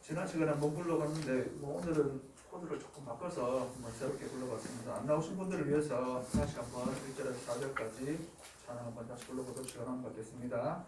지난 시간에 한번 불러봤는데 오늘은 코드를 조금 바꿔서 한번 새롭게 불러봤습니다. 안 나오신 분들을 위해서 다시 한번 1절에서 4절까지 찬양 한번 다시 불러보도록 시간 한번 갖겠습니다.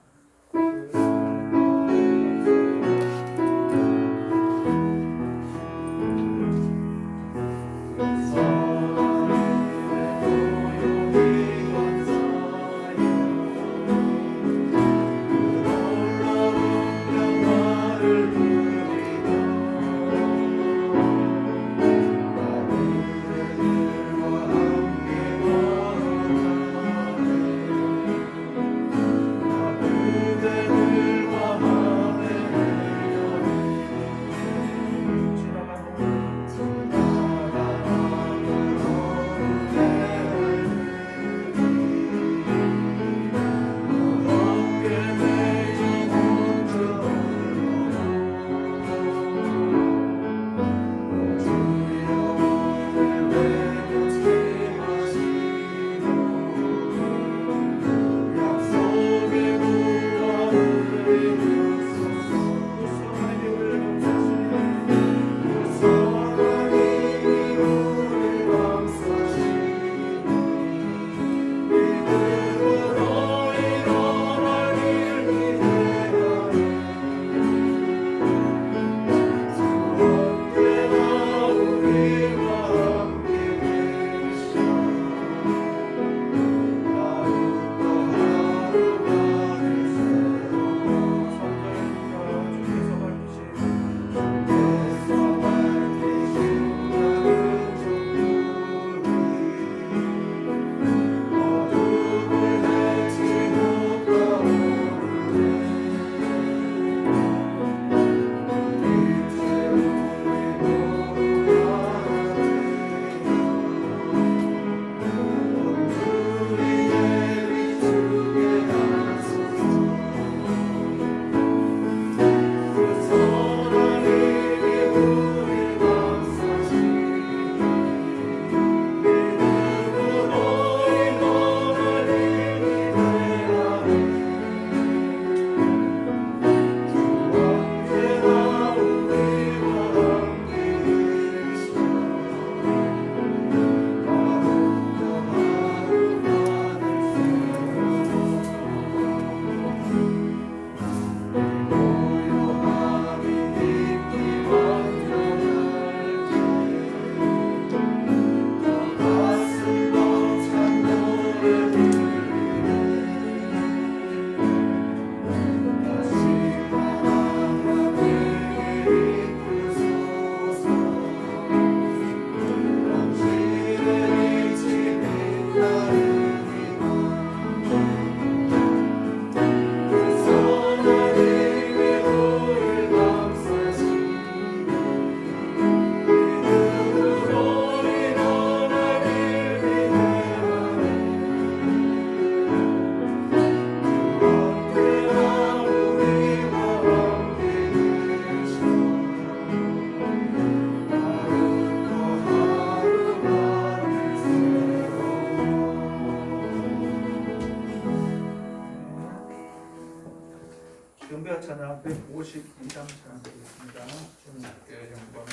찬양 152장 찬양 드리겠습니다. 주님께 영광을.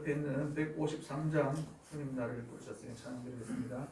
옆에 있는 153장 주님 나를 부르셨으니 찬양 드리겠습니다.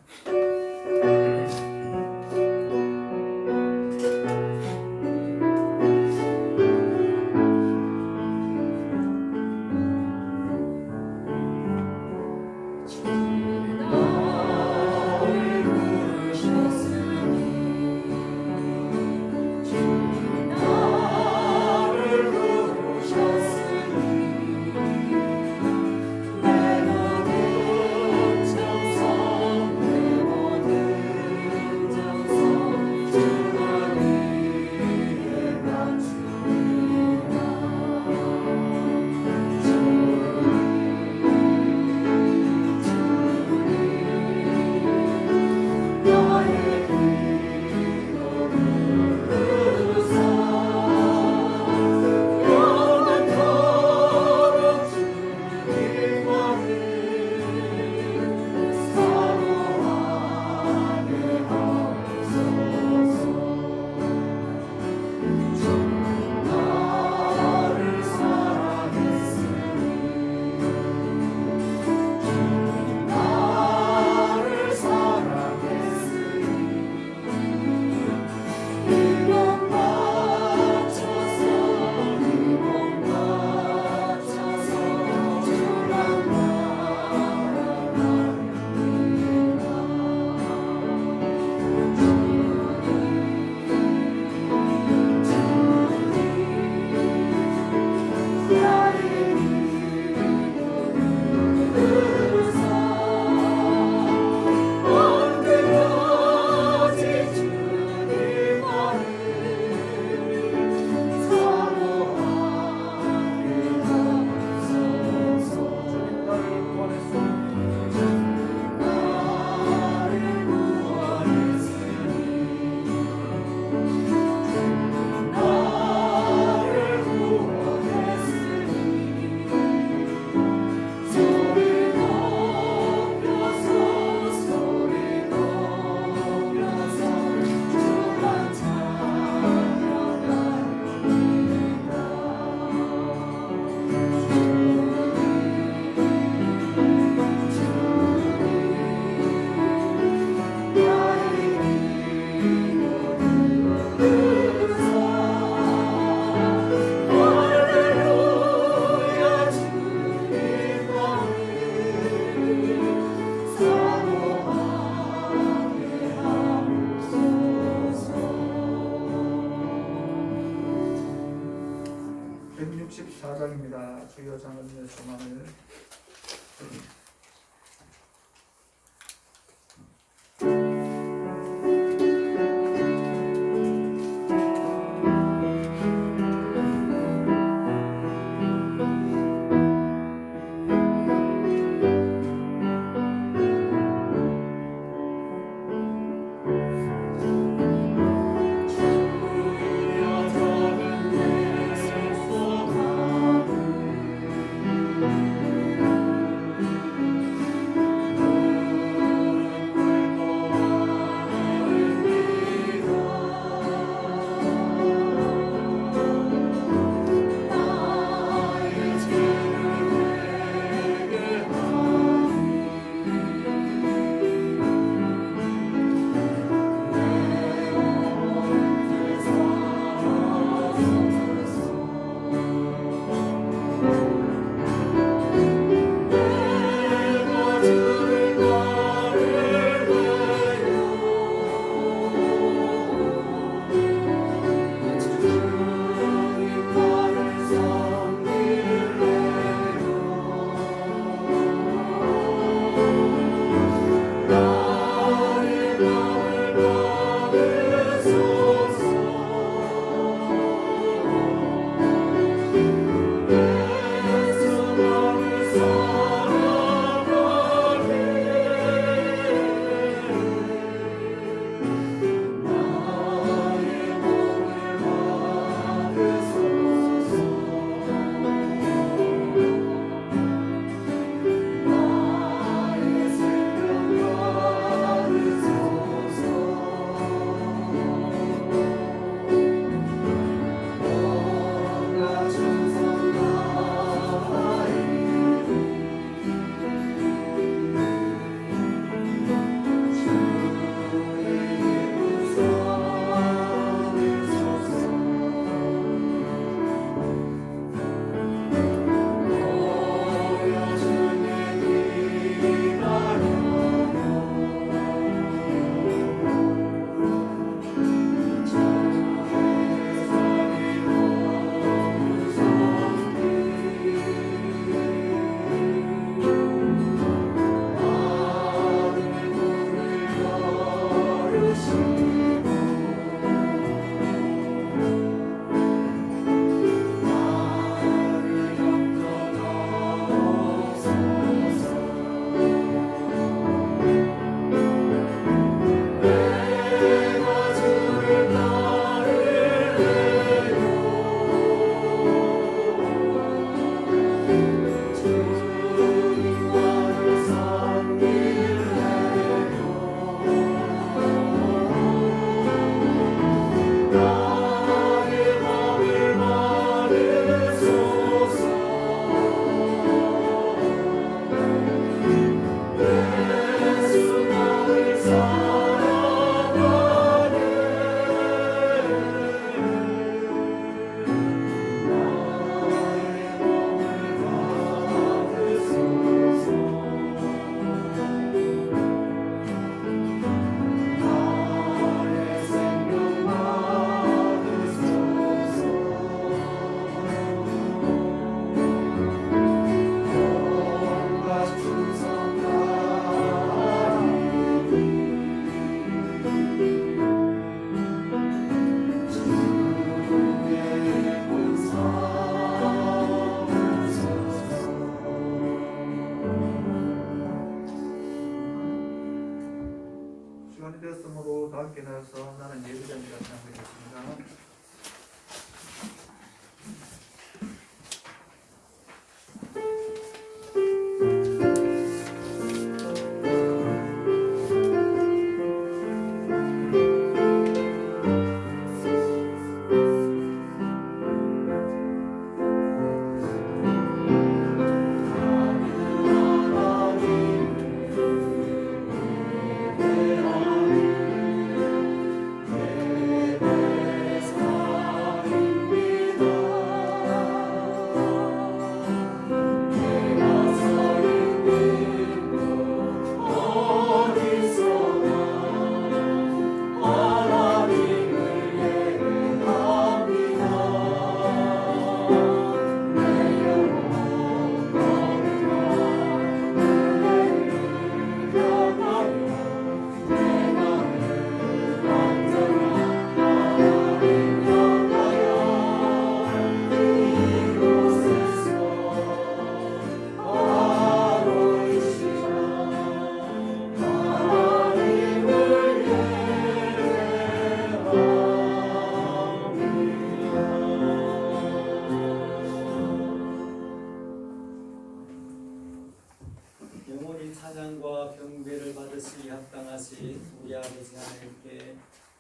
164장입니다. 주여 장언의 소망을.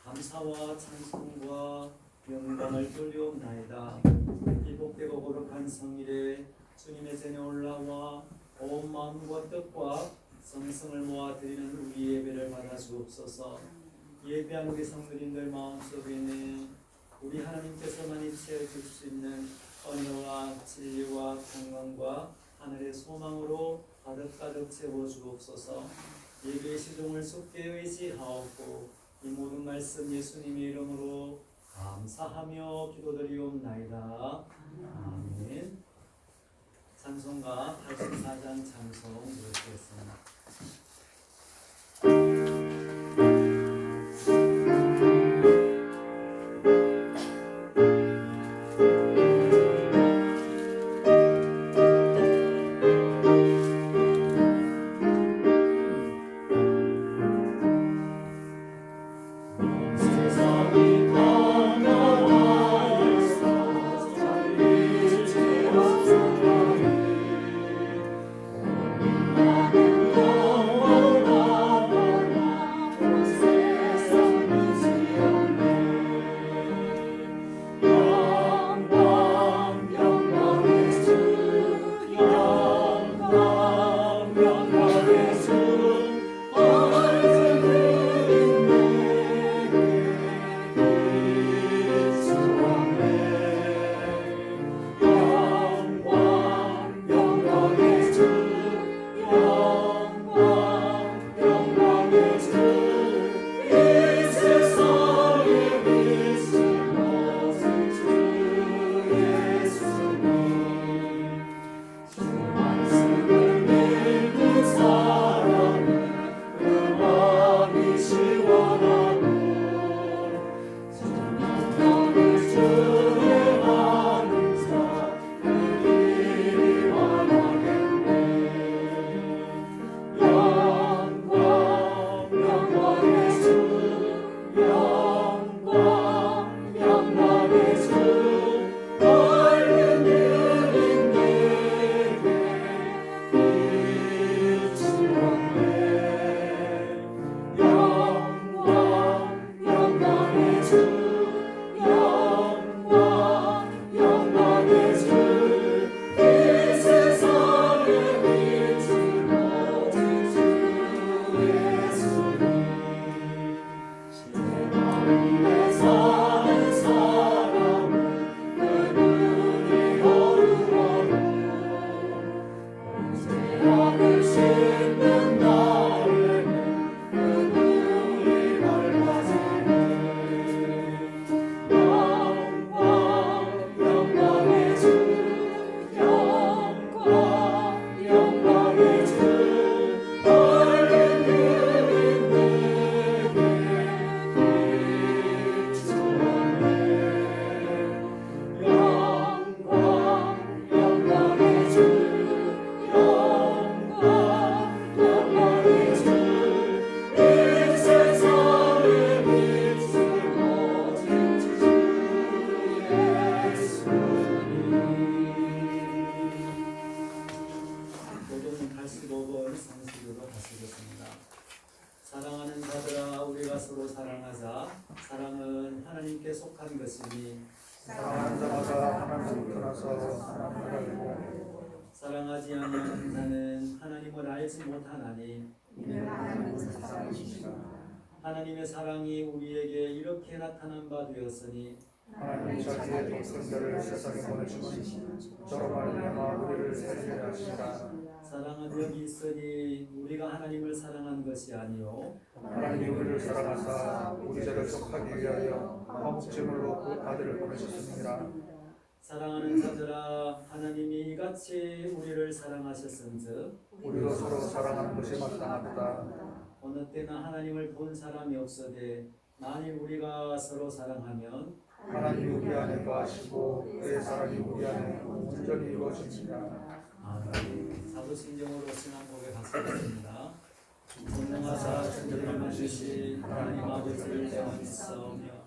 감사와 찬송과 영광을 돌려옵나이다. 이 복되고 거룩한 성일에 주님의 전에 올라와 온 마음과 뜻과 성성을 모아 드리는 우리 예배를 받아 주옵소서. 예배한 우리 성도님들 마음속에는 우리 하나님께서만이 채워줄 수 있는 언어와 진리와 건강과 하늘의 소망으로 가득가득 채워 주옵소서. 예배의 시종을 속게 의지하옵고 이 모든 말씀 예수님의 이름으로 감사하며 기도드리옵나이다. 아멘. 찬송가 84장 찬송 부르시겠습니다. 사랑하는 자들아 우리가 서로 사랑하자. 사랑은 하나님께 속한 것이니 사랑하는 자마다 하나님을 떠나서 사랑하라고. 사랑하지 아니하는 자는 하나님을 알지 못하나니 하나님의 사랑이 우리에게 이렇게 나타난 바 되었으니 하나님이 자기의 독생자를 세상에 보내시니 저로 말미암아 우리를 살리려 하시니라. 사랑은 여기 있으니 우리가 하나님을 사랑한 것이 아니요 하나님이 우리를 사랑하사 우리 죄를 속하기 위하여 화목제물로 그 아들을 보내셨습니다. 사랑하는 자들아 하나님이 이같이 우리를 사랑하셨은즉 우리도 서로 사랑하는 것이 마땅하다. 어느 때나 하나님을 본 사람이 없어되 만일 우리가 서로 사랑하면 하나님이 우리 안에 거하시고 그의 사랑이 우리 안에 온전히 이루어집니다. 아멘. 사도신경으로 지난 곡에 같습니다. 전능하사 천지를 만드신 하나님 아버지를 내가 믿사오며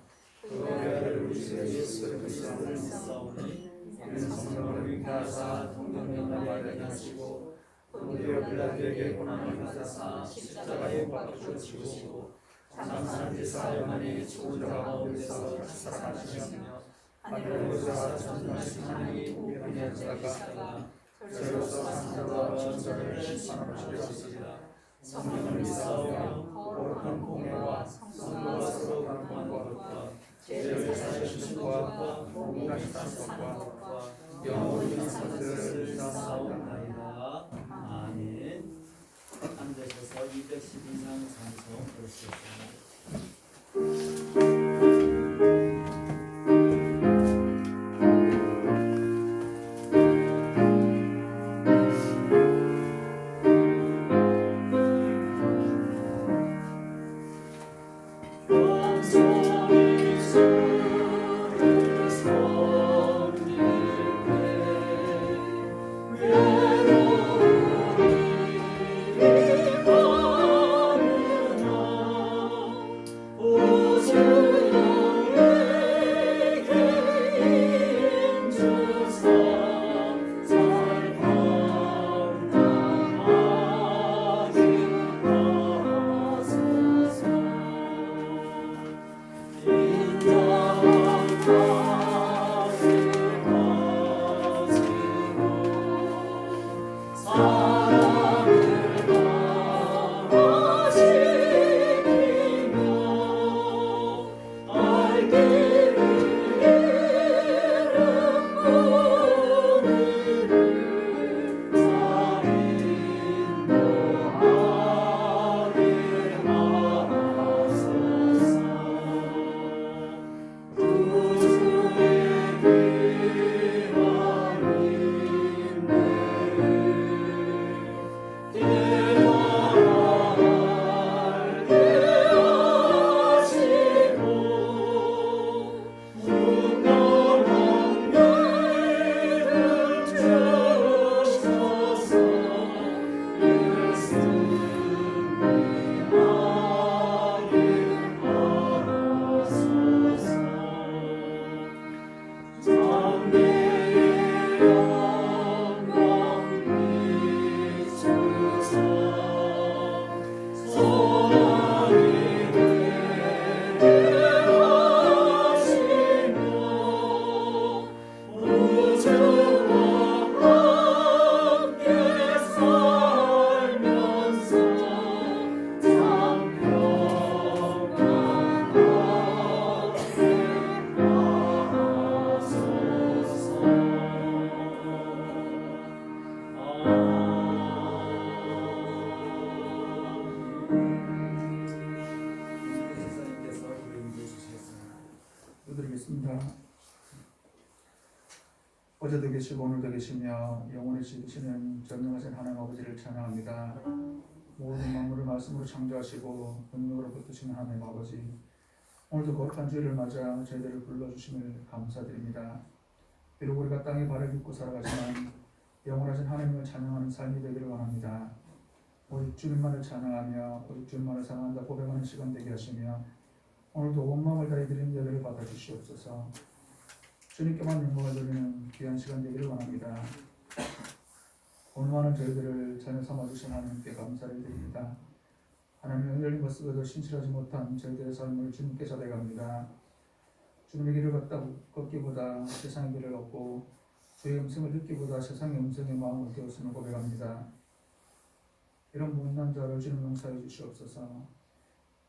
그 아들 우리 주 예수 그리스도를 믿사오니 이는 성령을 위하사 동정녀 마리아에게 하시고 본디오 빌라도에게 고난을 받으사 십자가에 못 박혀 죽으시고 장사한 지 사흘 만에 죽은 자 가운데서 다시 살아나시며 하늘을 보사 전능하신 하나님이 우편에 앉으시다가 저로서 산자와 전설을 심판하시리라. 성령을 믿사오며 거룩한 공예와 성도와 서로 교통하는 것과 죄를 사하시는 것과 몸이 사는 것과 영원히 사는 것을 믿사옵나이다. 아멘. 앉으셔서 212장 찬송 부르시겠습니다. 드리겠습니다. 어제도 계시고 오늘도 계시며 영원히 지키시는 전능하신 하나님 아버지를 찬양합니다. 모든 만물을 말씀으로 창조하시고 능력으로 붙드시는 하나님 아버지, 오늘도 거룩한 주일을 맞아 저희들을 불러주심을 감사드립니다. 비록 우리가 땅에 발을 딛고 살아가지만 영원하신 하나님을 찬양하는 삶이 되기를 원합니다. 오직 주님만을 찬양하며 오직 주님만을 사랑한다 고백하는 시간 되게 하시며 오늘도 온 마음을 다해 드리는 예배를 받아주시옵소서. 주님께만 영광을 돌리는 귀한 시간 되기를 원합니다. 오늘만은 저희들을 자녀 삼아주신 하나님께 감사를 드립니다. 하나님의 은혜를 거스거도 신실하지 못한 저희들의 삶을 주님께 전해갑니다. 주님의 길을 걷기보다 세상의 길을 걷고 주의 음성을 듣기보다 세상의 음성에 마음을 띄웠음을 고백합니다. 이런 못난 자를 주님 용서해 주시옵소서.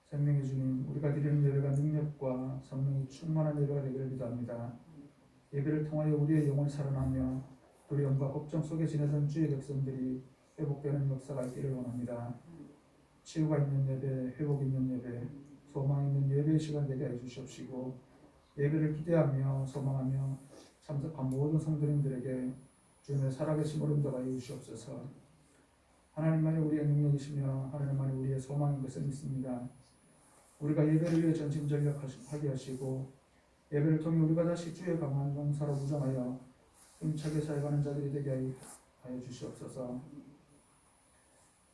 생명의 주님, 우리가 드리는 예배가 능력과 성령이 충만한 예배가 되기를 기도합니다. 예배를 통하여 우리의 영혼이 살아나며 두려움과 걱정 속에 지내던 주의 백성들이 회복되는 역사가 있기를 원합니다. 치유가 있는 예배, 회복 있는 예배, 소망 있는 예배의 시간 되게 해주시옵시고 예배를 기대하며 소망하며 참석한 모든 성도님들에게 주님의 살아계심을 인도하여 주시옵소서. 하나님만이 우리의 능력이시며 하나님만이 우리의 소망인 것을 믿습니다. 우리가 예배를 위해 전심전력하게 하시고 예배를 통해 우리가 다시 주의 강한 용사로 무장하여 힘차게 살아가는 자들이 되게 하여 주시옵소서.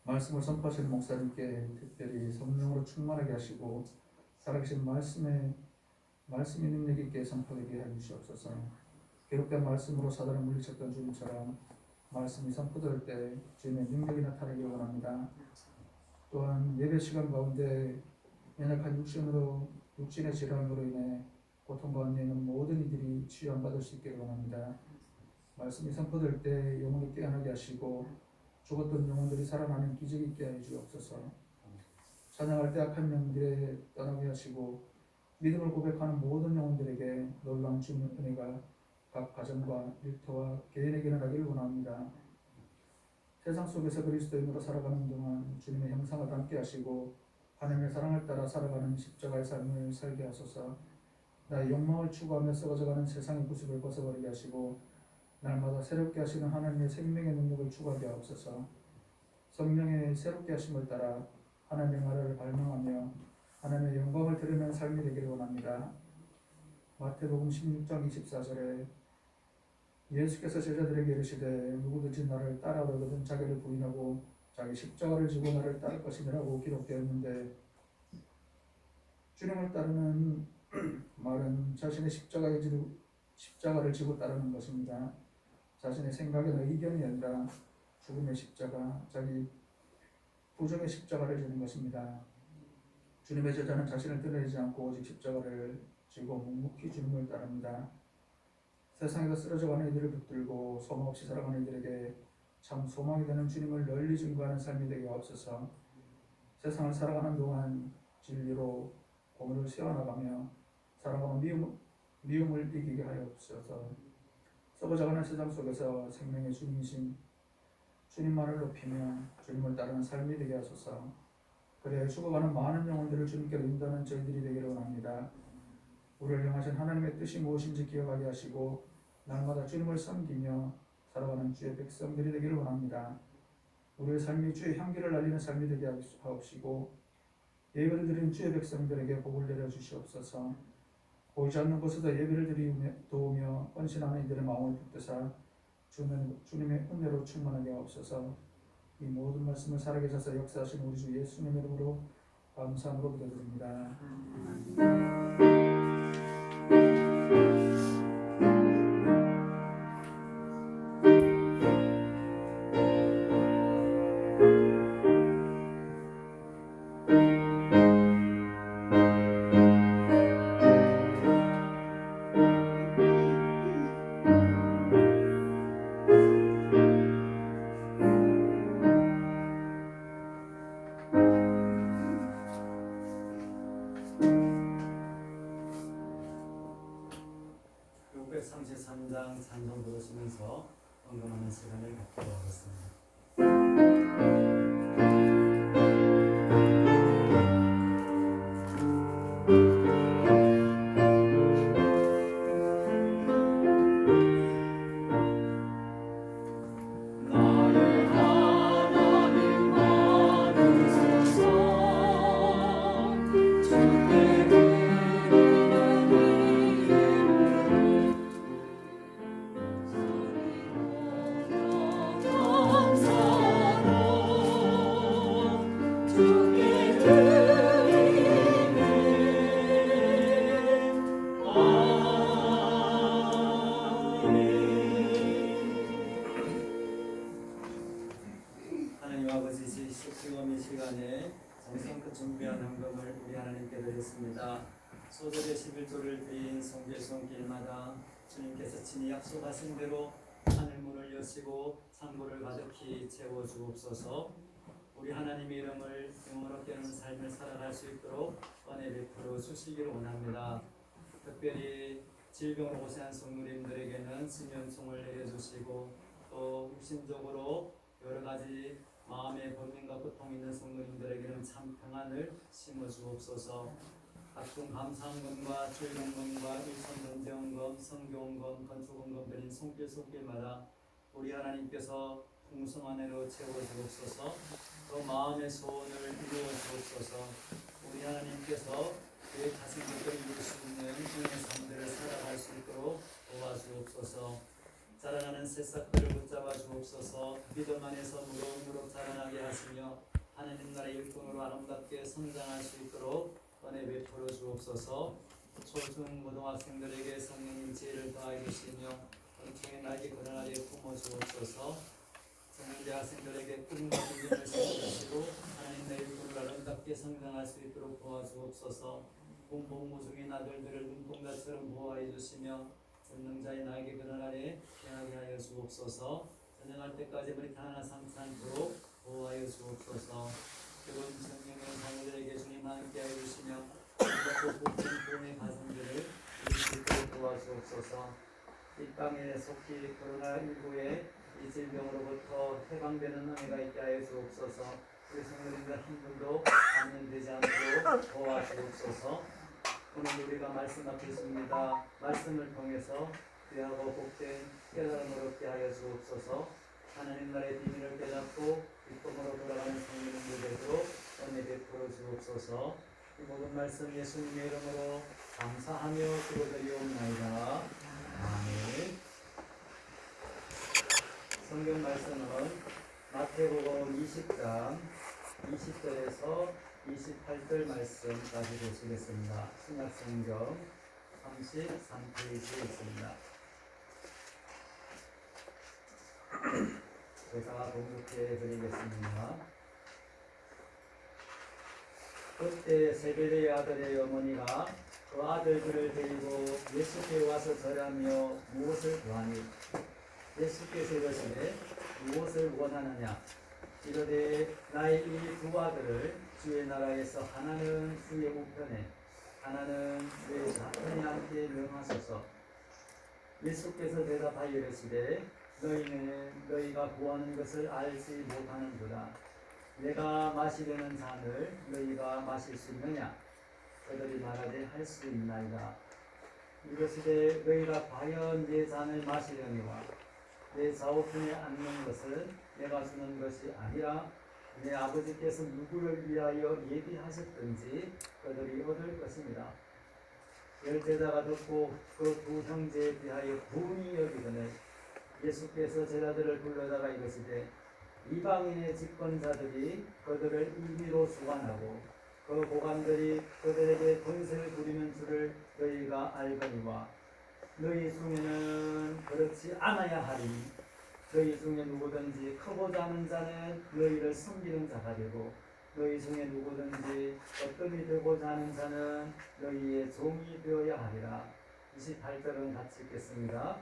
말씀을 선포하시는 목사님께 특별히 성령으로 충만하게 하시고 살아계신 말씀이 능력 있게 선포되게 하여 주시옵소서. 기록된 말씀으로 사단을 물리쳤던 주님처럼 말씀이 선포될 때 주님의 능력이 나타나기를 원합니다. 또한 예배 시간 가운데 연약한 육신의 질환으로 인해 고통받는 있는 모든 이들이 치유받을 수 있기를 원합니다. 말씀이 선포될 때 영혼을 깨어나게 하시고 죽었던 영혼들이 살아나는 기적이 있게 하여 주옵소서. 찬양할 때 악한 영들에 떠나게 하시고 믿음을 고백하는 모든 영혼들에게 놀라운 주님의 은혜가 각 가정과 일터와 개인에게 일어나기를 원합니다. 세상 속에서 그리스도인으로 살아가는 동안 주님의 형상을 닮게 하시고 하나님의 사랑을 따라 살아가는 십자가의 삶을 살게 하소서. 나의 욕망을 추구하며 썩어져가는 세상의 구습을 벗어버리게 하시고 날마다 새롭게 하시는 하나님의 생명의 능력을 추구하게 하옵소서. 성령의 새롭게 하심을 따라 하나님의 나라를 발명하며 하나님의 영광을 드리는 삶이 되기를 원합니다. 마태복음 16장 24절에 예수께서 제자들에게 이르시되 누구든지 나를 따라오거든 자기를 부인하고 자기 십자가를 지고 나를 따를 것이니라고 기록되었는데, 주님을 따르는 말은 자신의 십자가를 지고 따르는 것입니다. 자신의 생각이나 의견이 아니라 죽음의 십자가, 자기 부정의 십자가를 지는 것입니다. 주님의 제자는 자신을 드러내지 않고 오직 십자가를 지고 묵묵히 주님을 따릅니다. 세상에서 쓰러져가는 이들을 붙들고 소망 없이 살아가는 이들에게 참 소망이 되는 주님을 널리 증거하는 삶이 되게 하옵소서. 세상을 살아가는 동안 진리로 공의를 세워나가며 살아가는 미움을 이기게 하옵소서. 썩어져가는 세상 속에서 생명의 주님이신 주님만을 높이며 주님을 따르는 삶이 되게 하소서. 그래 죽어가는 많은 영혼들을 주님께로 인도하는 저희들이 되기를 원합니다. 우리를 향하신 하나님의 뜻이 무엇인지 기억하게 하시고 날마다 주님을 섬기며 살아가는 주의 백성들이 되기를 원합니다. 우리의 삶이 주의 향기를 날리는 삶이 되게 하옵시고 예배를 드리는 주의 백성들에게 복을 내려주시옵소서. 보이지 않는 곳에서 예배를 도우며 헌신하는 이들의 마음을 붙드사 주님의 은혜로 충만하게 하옵소서. 이 모든 말씀을 살아계셔서 역사하신 우리 주 예수님의 이름으로 감사함으로 기도드립니다. 찬송 부르시면서 언급하는 시간을 갖도록 하겠습니다. 소절의 11조를 드린 성결성 길마다 주님께서 친히 약속하신 대로 하늘문을 여시고 창고를 가득히 채워주옵소서. 우리 하나님의 이름을 영원롭게 하는 삶을 살아갈 수 있도록 은혜 베풀어 주시기를 원합니다. 특별히 질병으로 고생한 성도님들에게는 신년총을 내려주시고 또 육신적으로 여러 가지 마음의 고민과 고통 있는 성도님들에게는 참 평안을 심어주옵소서. 각종 감사원금과 출연금과 일선전제원금, 성교원금, 건축원금 드린 손길손길마다 우리 하나님께서 풍성한 애로 채워주옵소서. 또 마음의 소원을 이루어주옵소서. 우리 하나님께서 계획하신 것들을 이룰 수 있는 은혜의 삶들을 살아갈 수 있도록 도와주옵소서. 자라나는 새싹들을 붙잡아 주옵소서. 믿음 안에서 무럭무럭 자라나게 하시며 하나님 나라의 일꾼으로 아름답게 성장할 수 있도록 은혜 베풀어 주옵소서. 초중 고등학생들에게 성령님 지혜를 더하여 주시며 은총의 날개 그늘하게 품어 주옵소서. 성령대 학생들에게 꿈과 비전을 세워주시고 하나님 내 일꾼을 아름답게 성장할 수 있도록 도와주옵소서. 공복무중인 아들들을 눈동자처럼 보호하여 주시며 전능자의 나에게 그날 아래 피하게 하여 주옵소서. 전능할 때까지 우리 하나 삼지 않도록 보호하여 주옵소서. 그분 성령의 자녀들에게 주님 함께 하여 주시며 복된 구원의 가정들을 이룰 수 있도록 도와주옵소서. 이 땅에 속히 코로나19의 이 질병으로부터 해방되는 은혜가 있게 하여 주옵소서. 우리 성도님들 한 분도 감염되지 않도록 도와주옵소서. 오늘 우리가 말씀 앞에 있습니다. 말씀을 통해서 귀하고 복된 깨달음을 얻게 하여 주옵소서. 하나님 나라의 비밀을 깨닫고 기쁨으로 돌아가는 성도님들 되도록 은혜 베풀어 주옵소서. 이 모든 말씀 예수님의 이름으로 감사하며 기도드리옵나이다. 아멘. 성경 말씀은 마태복음 20장 20절에서 28절 말씀까지 보시겠습니다. 신약성경 33페이지에 있습니다. 제가 봉독해 드리겠습니다. 그때 세베대의 아들의 어머니가 그 아들들을 데리고 예수께 와서 절하며 무엇을 구하니 예수께서 이르시되 무엇을 원하느냐 이르되 나의 이 두 아들을 주의 나라에서 하나는 주의 우편에 하나는 내 좌편에 앉게 명하소서. 예수께서 대답하여 이르시되 너희는 너희가 구하는 것을 알지 못하는도다. 내가 마시려는 잔을 너희가 마실 수 있느냐? 그들이 말하되 할 수 있나이다. 이르시되 너희가 과연 내 잔을 마시려니와 내 좌우편에 앉는 것은 내가 주는 것이 아니라 내 아버지께서 누구를 위하여 예비하셨든지 그들이 얻을 것입니다. 열제자가 듣고 그 두 형제에 대하여 분이 여기거늘 예수께서 제자들을 불러다가 이르시되 이방인의 집권자들이 그들을 임의로 주관하고 그 고관들이 그들에게 권세를 부리는 줄을 너희가 알거니와 너희 중에는 그렇지 않아야 하리니 너희 중에 누구든지 크고자 하는 자는 너희를 섬기는 자가 되고 너희 중에 누구든지 어뜸이 되고자 하는 자는 너희의 종이 되어야 하리라. 28절은 같이 읽겠습니다.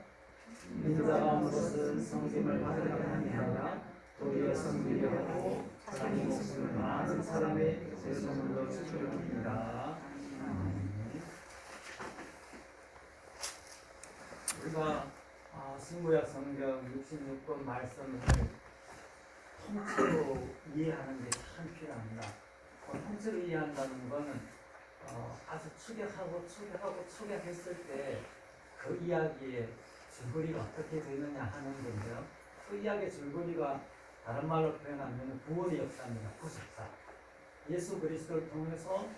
인자가 온 것은 성김을 받으려 함이 아니라 도리어 섬기려 하고 자기 목숨을 많은 사람의 죄송물로 주기를 합니다. 우리가 신구약 성경 66권 말씀을 통째로 이해하는 게 참 필요합니다. 통째로 이해한다는 것은 아주 추격했을 때 그 이야기의 줄거리가 어떻게 되느냐 하는 건데요. 그 이야기의 줄거리가 다른 말로 표현하면 구원의 역사입니다. 구속사. 예수 그리스도를 통해서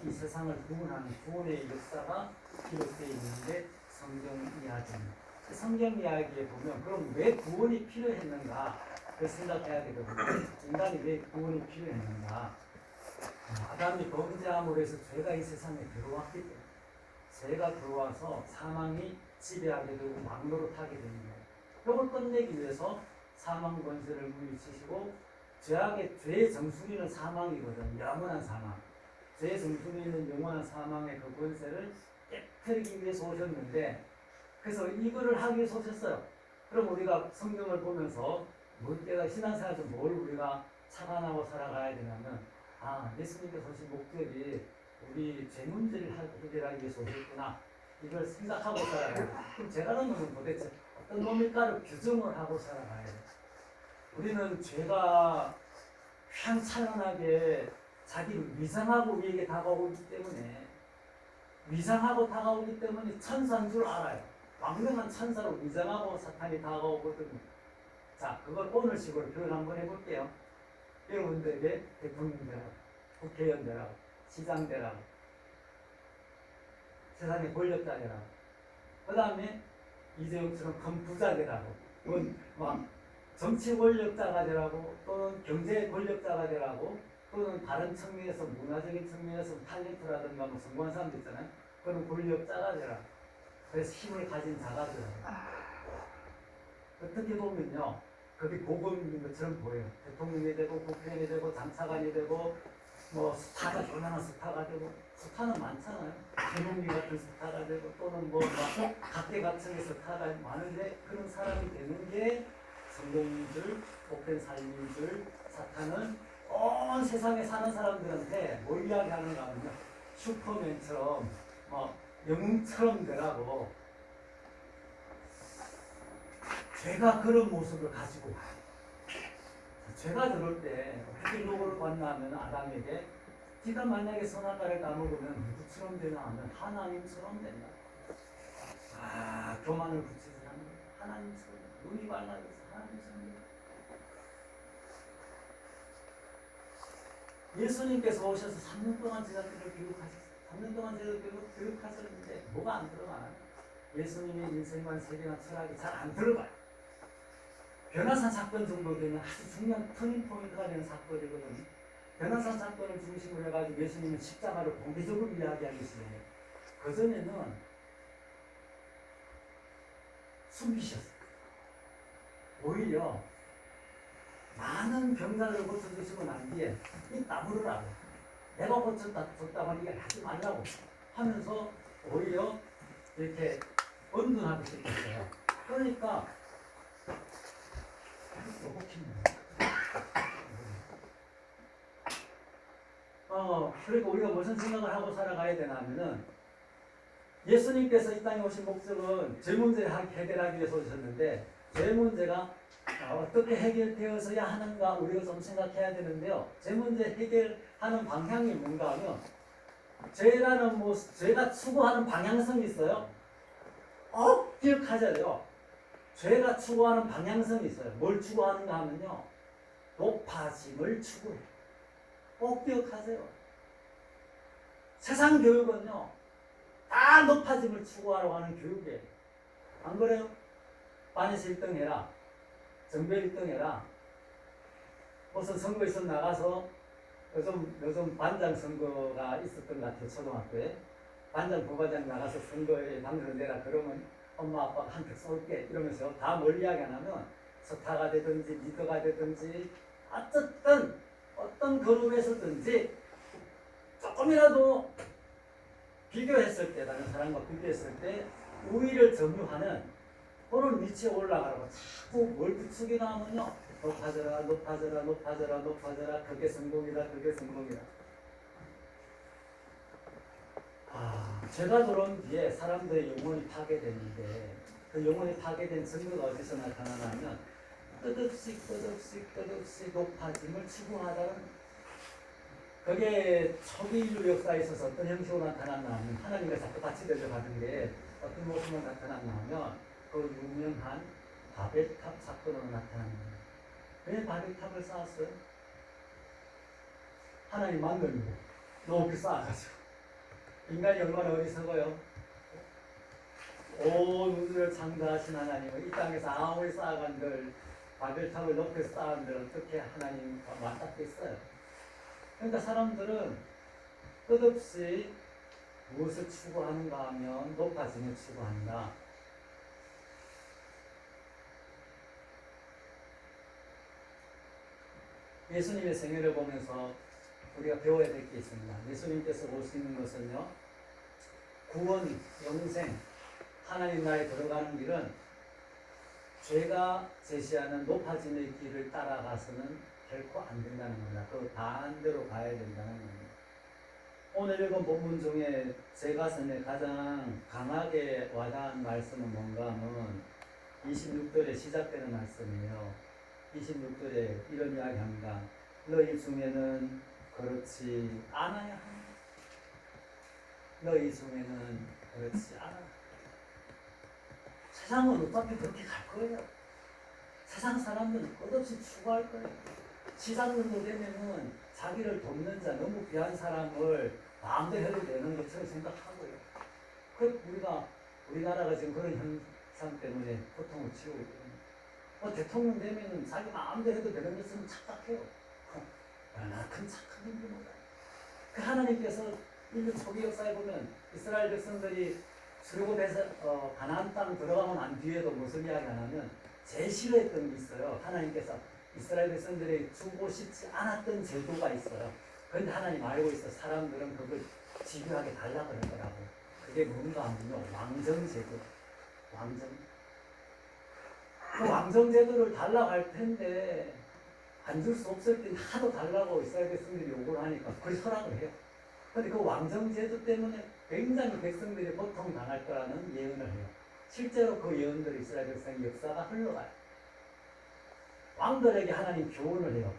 이 세상을 구원하는 구원의 역사가 기록되어 있는데 성경 이야기입니다. 성경 이야기에 보면 그럼 왜 구원이 필요했는가 그 생각해야 되거든요. 인간이 왜 구원이 필요했는가. 아담이 범죄함으로 해서 죄가 이 세상에 들어왔기 때문에 죄가 들어와서 사망이 지배하게 되고 막노릇하게 되는 거예요. 이걸 끝내기 위해서 사망 권세를 물리치시고 죄의 정수리는 사망이거든. 영원한 사망. 죄의 정수리는 영원한 사망의 그 권세를 깨뜨리기 위해서 오셨는데 그래서 이거를 하기 위해서 오셨어요. 그럼 우리가 성경을 보면서 우리가 신앙생활 좀 뭘 우리가 착안하고 살아가야 되냐면 예수님께서 오신 목적이 우리 죄 문제를 해결하기 위해서 오셨구나. 이걸 생각하고 살아가야 돼. 그럼 죄라는 놈은 도대체 어떤 놈일까를 규정을 하고 살아가야 돼. 우리는 죄가 휘황찬란하게 자기를 위장하고 우리에게 다가오기 때문에 천사인 줄 알아요. 완벽한 천사로 위장하고 사탄이 다가오거든요. 자, 그걸 오늘식으로 표현 한번 해볼게요. 여러분들에게 대통령 되라고, 국회의원 되라고, 시장 되라고, 세상의 권력자 되라고, 그 다음에 이재용처럼 큰 부자 되라고, 막 정치 권력자가 되라고, 또는 경제 권력자가 되라고, 또는 다른 측면에서 문화적인 측면에서 탤런트라든가 뭐 성공한 사람들 있잖아요. 그런 권력자가 되라고. 그래서 힘을 가진 자가 되라고. 어떻게 보면요, 그게 복음인 것처럼 보여요. 대통령이 되고 국회의원이 되고 장차관이 되고 뭐 스타가 얼마나 스타가 되고 스타는 많잖아요. 김용기 같은 스타가 되고 또는 뭐 각계각층의 스타가 많은데 그런 사람이 되는 게 성공인 줄, 복된 삶인 줄 사탄은 온 세상에 사는 사람들한테 뭘 이야기하는가 하면요. 슈퍼맨처럼 뭐 영웅처럼 되라고 죄가 그런 모습을 가지고 와요. 죄가 들어올 때 어떻게 로고를 받나하면 아담에게 네가 만약에 선악과를 따먹으면 누구처럼 되나 하면 하나님처럼 된다. 아, 교만을 붙이지 않는 하나님처럼 눈이 밝아져서 하나님처럼 된다. 예수님께서 오셔서 3년 동안 제자들을 교육하셨어요. 3년 동안 제자들을 교육하셨는데 뭐가 안 들어가나요? 예수님의 인생관, 세계관, 철학이 잘 안 들어가요. 변화산 사건 정도 되면 아주 중요한 터닝포인트가 되는 사건이거든요. 변화산 사건을 중심으로 해가지고 예수님은 십자가를 공개적으로 이야기하기 시작해요. 그전에는 숨기셨어요. 오히려 많은 병자들을 고쳐주시고 난 뒤에 이 나무르라고 내가 고쳤다고 이게 하지 말라고 하면서 오히려 이렇게 은둔하기 시작했어요. 그러니까 그러니까 우리가 무슨 생각을 하고 살아가야 되나 하면은 예수님께서 이 땅에 오신 목적은 죄 문제를 해결하기 위해서 오셨는데 죄 문제가 어떻게 해결되어서야 하는가 우리가 좀 생각해야 되는데요. 죄 문제 해결하는 방향이 뭔가 하면 죄라는 죄가 추구하는 방향성이 있어요. 기억하셔야죠. 죄가 추구하는 방향성이 있어요. 뭘 추구하는가 하면요. 높아짐을 추구해요. 꼭 기억하세요. 세상 교육은요. 다 높아짐을 추구하려고 하는 교육이에요. 안 그래요? 반에서 1등 해라. 정배 1등 해라. 무슨 선거에서 나가서 요즘 반장 선거가 있었던 것 같아요. 초등학교에. 반장 부반장 나가서 선거에 당선되라 그러면 엄마 아빠가 한턱 쏠게 이러면서 다 뭘 이야기 안 하면 스타가 되든지 리더가 되든지 어쨌든 어떤 그룹에서든지 조금이라도 비교했을 때 다른 사람과 비교했을 때 우위를 점유하는 그런 위치에 올라가라고 자꾸 뭘 부추기나 하면요 높아져라 높아져라 높아져라 높아져라 그게 성공이다 그게 성공이다. 죄가 들어온 뒤에 사람들의 영혼이 파괴되는데 그 영혼이 파괴된 증거가 어디서 나타나냐면 끝없이 높아짐을 추구하다는 그게 초기 인류 역사에 있어서 어떤 형식으로 나타났나 하면 하나님과 자꾸 같이 되려가는 게 어떤 모습으로 나타났나 하면 그 유명한 바벨탑 사건으로 나타나는 거예요. 왜 바벨탑을 쌓았어요? 하나님 만들고 높이 쌓아가지고 인간이 얼마나 어리석어요? 온 우주를 창조하신 하나님은 이 땅에서 아무리 쌓아간들 바벨탑을 높이 쌓은들 어떻게 하나님과 맞닿겠어요? 그러니까 사람들은 끝없이 무엇을 추구하는가 하면 높아짐을 추구한다. 예수님의 생애를 보면서 우리가 배워야 될 게 있습니다. 예수님께서 오시는 것은요. 구원, 영생, 하나님 나라에 들어가는 길은 죄가 제시하는 높아짐의 길을 따라가서는 결코 안 된다는 겁니다. 그 반대로 가야 된다는 겁니다. 오늘 읽은 본문 중에 제 가슴에 가장 강하게 와닿은 말씀은 뭔가 하면 26절에 시작되는 말씀이에요. 26절에 이런 이야기 합니다. 너희 중에는 그렇지 않아야 한다. 너희 중에는 그렇지 않아. 세상은 어차피 그렇게 갈 거예요. 세상 사람들은 끝없이 추구할 거예요. 시장 정도 되면은 자기를 돕는 자, 너무 귀한 사람을 마음대로 해도 되는 것처럼 생각하고요. 우리나라가 지금 그런 현상 때문에 고통을 치르고 있거든요. 대통령 되면은 자기 마음대로 해도 되는 것처럼 착각해요. 얼마나 큰 착한 인물인가. 그 하나님께서 인류 초기 역사에 보면 이스라엘 백성들이 수르고 가나안 땅 들어가고 난 뒤에도 무슨 이야기 하냐면 제일 싫어했던 게 있어요. 하나님께서 이스라엘 백성들에게 주고 싶지 않았던 제도가 있어요. 그런데 하나님 알고 있어. 사람들은 그걸 집요하게 달라 그럴 거라고. 그게 뭔가 하면요, 왕정제도. 왕정. 그 왕정제도를 달라고 할 텐데 안 줄 수 없을 때 하도 달라고 이스라엘 백성들이 요구를 하니까 그걸 허락을 해요. 근데 그 왕정제도 때문에 굉장히 백성들이 고통당할 거라는 예언을 해요. 실제로 그 예언들이 이스라엘 백성의 역사가 흘러가요. 왕들에게 하나님 교훈을 해요.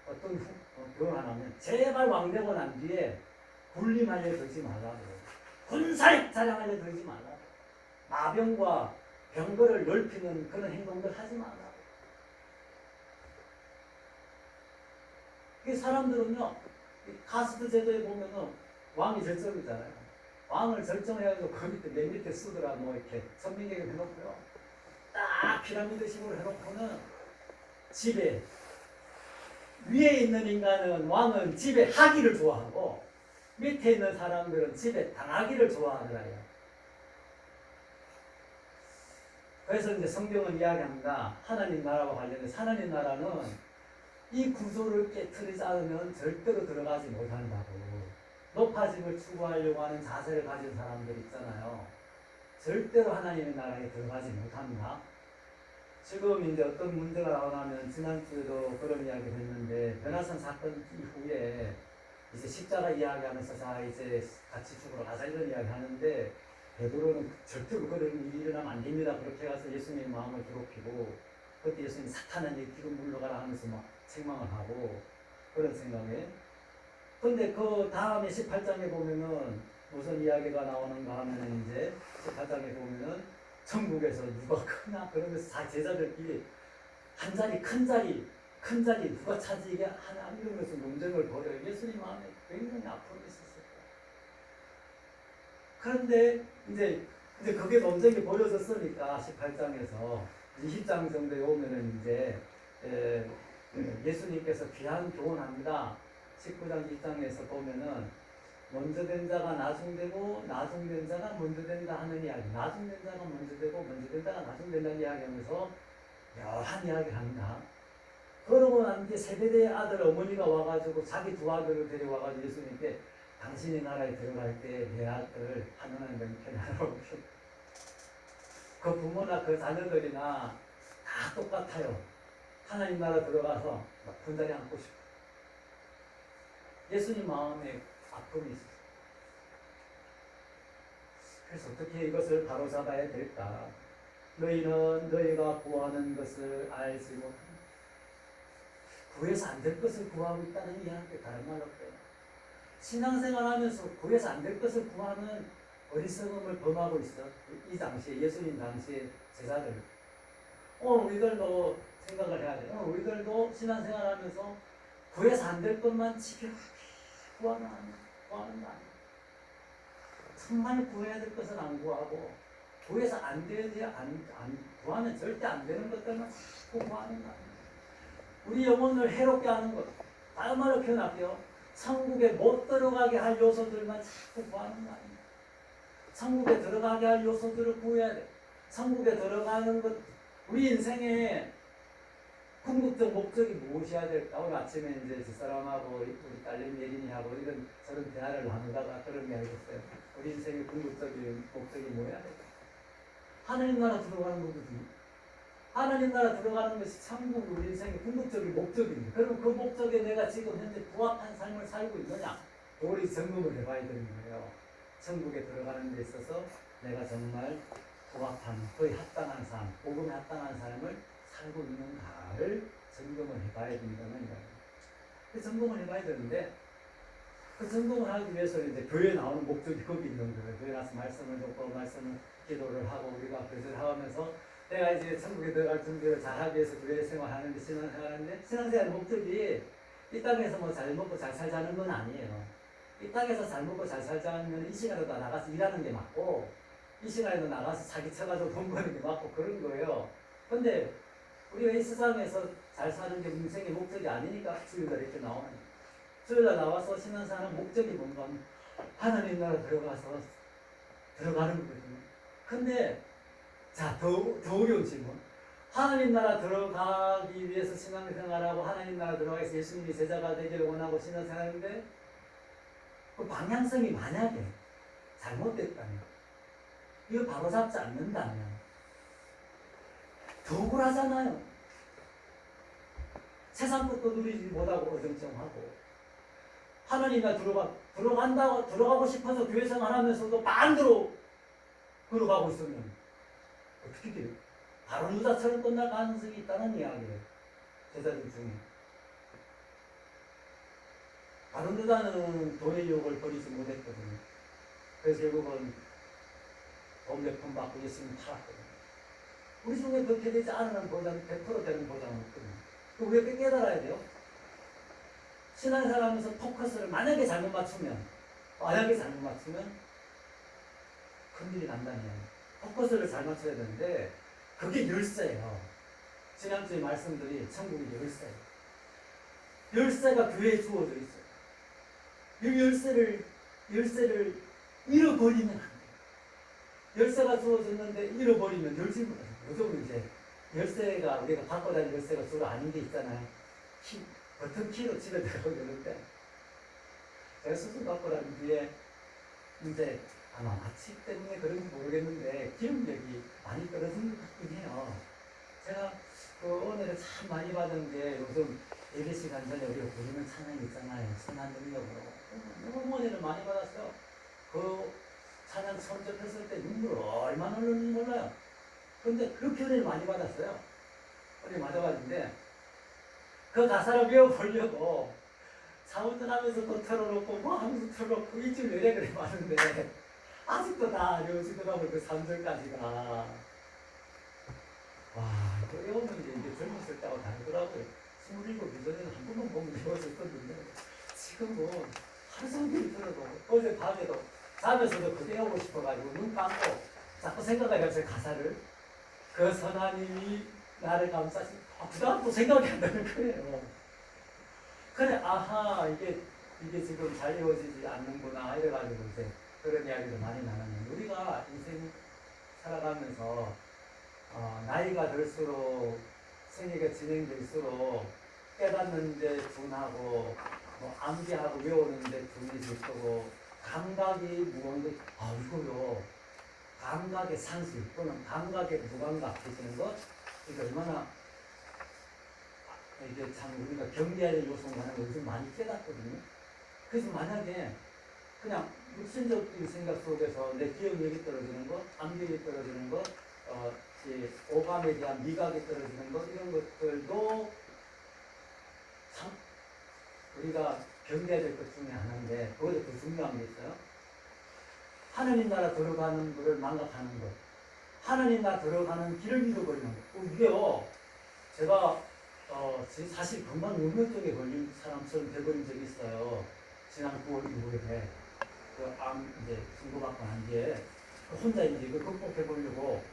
어떤 교훈 하나면 제발 왕되고 난 뒤에 군림하려 들지 말라고. 군사력 자랑하려 들지 말라고. 마병과 병거를 넓히는 그런 행동들 하지 말라고. 이 사람들은요, 카스트 제도에 보면은 왕이 절정이잖아요. 왕을 절정해가지고 그 밑에 맨 밑에 쓰더라 뭐 이렇게 선민계획을 해놓고요. 딱 피라미드식으로 해놓고는 집에 위에 있는 인간은 왕은 집에 하기를 좋아하고 밑에 있는 사람들은 집에 당하기를 좋아하더라고요. 그래서 이제 성경은 이야기합니다. 하나님 나라와 관련해서 하나님 나라는 이 구조를 깨트리지 않으면 절대로 들어가지 못한다고. 높아짐을 추구하려고 하는 자세를 가진 사람들 있잖아요. 절대로 하나님의 나라에 들어가지 못합니다. 지금 이제 어떤 문제가 나오냐면 지난주에도 그런 이야기를 했는데 변화산 사건 이후에 이제 십자가 이야기하면서 자 이제 같이 죽으러 가자 이런 이야기 하는데 베드로는 절대로 그런 일이 일어나면 안 됩니다. 그렇게 가서 예수님의 마음을 괴롭히고 그때 예수님 사탄은 이 기름 물러가라 하면서 막 책망을 하고 그런 생각에 근데 그 다음에 18장에 보면은 무슨 이야기가 나오는가 하면은 이제 18장에 보면은 천국에서 누가 크냐 그러면서 제자들끼리 한 자리 큰 자리 누가 차지게 하냐 이러면서 논쟁을 벌여요. 예수님 마음에 굉장히 아픔이 있었어요. 그런데 이제 그게 논쟁이 벌어졌으니까 18장에서 20장 정도에 오면은 이제 예수님께서 귀한 교훈합니다. 19장 2장에서 보면은 먼저 된 자가 나중되고 나중된 자가 먼저 된다 하는 이야기. 나중된 자가 먼저 되고 먼저 된 자가 나중된다는 이야기하면서 묘한 이야기를 합니다. 그러고 난 뒤에 세베대의 아들 어머니가 와가지고 자기 두 아들을 데려와가지고 예수님께 당신의 나라에 들어갈 때 내 아들 하나는 명쾌하라고 그 부모나 그 자녀들이나 다 똑같아요. 하나님 나라 들어가서 분자리 안고 싶어. 예수님 마음에 아픔이 있어요. 그래서 어떻게 이것을 바로잡아야 될까? 너희는 너희가 구하는 것을 알지 못한다. 구해서 안 될 것을 구하고 있다는 이야기 다른 말로 없대요. 신앙생활 하면서 구해서 안 될 것을 구하는 어리석음을 범하고 있어. 이 당시에 예수님 당시에 제자들. 우리들도 생각을 해야 돼. 우리들도 신앙생활 하면서 구해서 안 될 것만 지켜하게 구하는 거 아니야. 정말 구해야 될 것은 안 구하고 구해서 안 되지 구하면 절대 안 되는 것들만 자꾸 구하는 거 아니야. 우리 영혼을 해롭게 하는 것. 다른 말로 표현할게요. 천국에 못 들어가게 할 요소들만 자꾸 구하는 거 아니야. 천국에 들어가게 할 요소들을 구해야 돼. 천국에 들어가는 것, 우리 인생의 궁극적 목적이 무엇이어야 될까? 오늘 아침에 이제 집사람하고 우리 딸내미 예린이하고 이런 저런 대화를 나누다가 그런 이야기 했어요. 우리 인생의 궁극적인 목적이 뭐야 될까? 하나님 나라 들어가는 거거든요. 하나님 나라 들어가는 것이 천국 우리 인생의 궁극적인 목적입니다. 그럼 그 목적에 내가 지금 현재 부합한 삶을 살고 있느냐? 우리 점검을 해봐야 되는 거예요. 천국에 들어가는 데 있어서 내가 정말 부합한, 거의 합당한 삶, 복음에 합당한 삶을 살고 있는가를 점검을 해봐야 된다는 거예요. 그 점검을 해봐야 되는데 그 점검을 하기 위해서 이제 교회에 나오는 목적이 거기 있는 거예요. 교회 나서 말씀을 듣고 말씀을 기도를 하고 우리가 그것을 하면서 내가 이제 천국에 들어갈 준비를 잘하기 위해서 교회 생활하는데 신앙생활하는데 신앙생활의 목적이 이 땅에서 뭐 잘 먹고 잘 살자는 건 아니에요. 이 땅에서 잘 먹고 잘 살자면 이 시간에도 나가서 일하는 게 맞고 이 시간에도 나가서 사기 쳐가지고 돈 버는 게 맞고 그런 거예요. 근데 우리가 이 세상에서 잘 사는 게 인생의 목적이 아니니까 주일날 이렇게 나오는 거예요. 주일날 나와서 신앙생활은 목적이 뭔가 하나님 나라 들어가서 들어가는 거거든요. 근데 자, 더 어려운 질문. 하나님 나라 들어가기 위해서 신앙생활하고 하나님 나라 들어가기 위해서 예수님이 제자가 되기를 원하고 신앙생활하는데 그 방향성이 만약에 잘못됐다면 이거 바로잡지 않는다면 더 억울하잖아요. 세상 것도 누리지 못하고 어정쩡하고 하나님과 들어가고 싶어서 교회 생활하면서도 반대로 걸어가고 있으면 어떻게 돼요? 바로 유다처럼 끝날 가능성이 있다는 이야기예요. 제자들 중에. 바로 유다는 돈의 유혹을 버리지 못했거든요. 그래서 결국은 돈 몇 푼 받고 예수님 팔았거든요. 우리 중에 그렇게 되지 않으면 보장, 100% 되는 보장은 없거든요. 우리가 깨달아야 돼요. 신앙생활 하면서 포커스를 만약에 잘못 맞추면 큰일이 난다는 얘기예요. 포커스를 잘 맞춰야 되는데 그게 열쇠예요. 지난주에 말씀드린 천국의 열쇠예요. 열쇠가 교회에 주어져 있어요. 이 열쇠를 잃어버리면 안 돼요. 열쇠가 주어졌는데 잃어버리면 열지 못해요. 요즘은 이제 열쇠가 우리가 갖고 다니는 열쇠가 주로 아닌 게 있잖아요. 버튼 키로 집에 들어가게 되는데 제가 수술 받고 난 뒤에 이제 아마 마취 때문에 그런지 모르겠는데 기억력이 많이 떨어진 것 같긴 해요. 제가 그 은혜를 참 많이 받은 게 요즘 예배시 간전에 우리가 부르는 찬양이 있잖아요. 선한 능력으로. 너무 은혜를 많이 받았어요. 그 찬양 처음 접했을 때 눈물 얼마나 흘렀는지 몰라요. 그런데 그렇게 은혜를 많이 받았어요. 은혜 맞아봤는데 그 가사를 외워보려고 차 운전하면서 또 틀어놓고 뭐 하면서 틀어놓고 일주일 내내 그래 봤는데 아직도 다 외워지더라고요. 그 3절까지가. 와, 이거 외우면 이게 젊었을 때하고 다르더라고요. 27 이전에는 한 번만 보면 외웠었는데 지금은 하루 종일 들어도 어제 밤에도 자면서도 그거 외우고 싶어가지고 눈 감고 자꾸 생각해가지고 가사를 그 선하님이 나를 감싸시 그다음부터 생각이 안 나는 거예요. 그래, 아하, 이게 지금 잘 이루어지지 않는구나 이래가지고 이제 그런 이야기를 많이 나누는데 우리가 인생 살아가면서 나이가 들수록 생애가 진행될수록 깨닫는데 둔하고 뭐 암기하고 외우는데 둔해질 거고 감각이 무언데 이거요 감각의 상실 또는 감각의 무감각 되시는 것 이게 얼마나 이게 참 우리가 경계해야 될 요소가 하는 걸 요즘 많이 깨닫거든요. 그래서 만약에 그냥 육신적인 생각 속에서 내 기억력이 떨어지는 것, 암기력이 떨어지는 것, 오감에 대한 미각이 떨어지는 것 이런 것들도 참 우리가 경계해야 될 것 중에 하나인데 그것도 더 중요한 게 있어요. 하나님 나라 들어가는 것을 망각하는 것, 하나님 나라 들어가는 길을 잃어버리는 것. 이게요, 제가 사실 건강 용병증에 걸린 사람처럼 돼버린 적이 있어요. 지난 9월 이후에 이제 신고받고 난 뒤에 혼자 이제 이걸 극복해보려고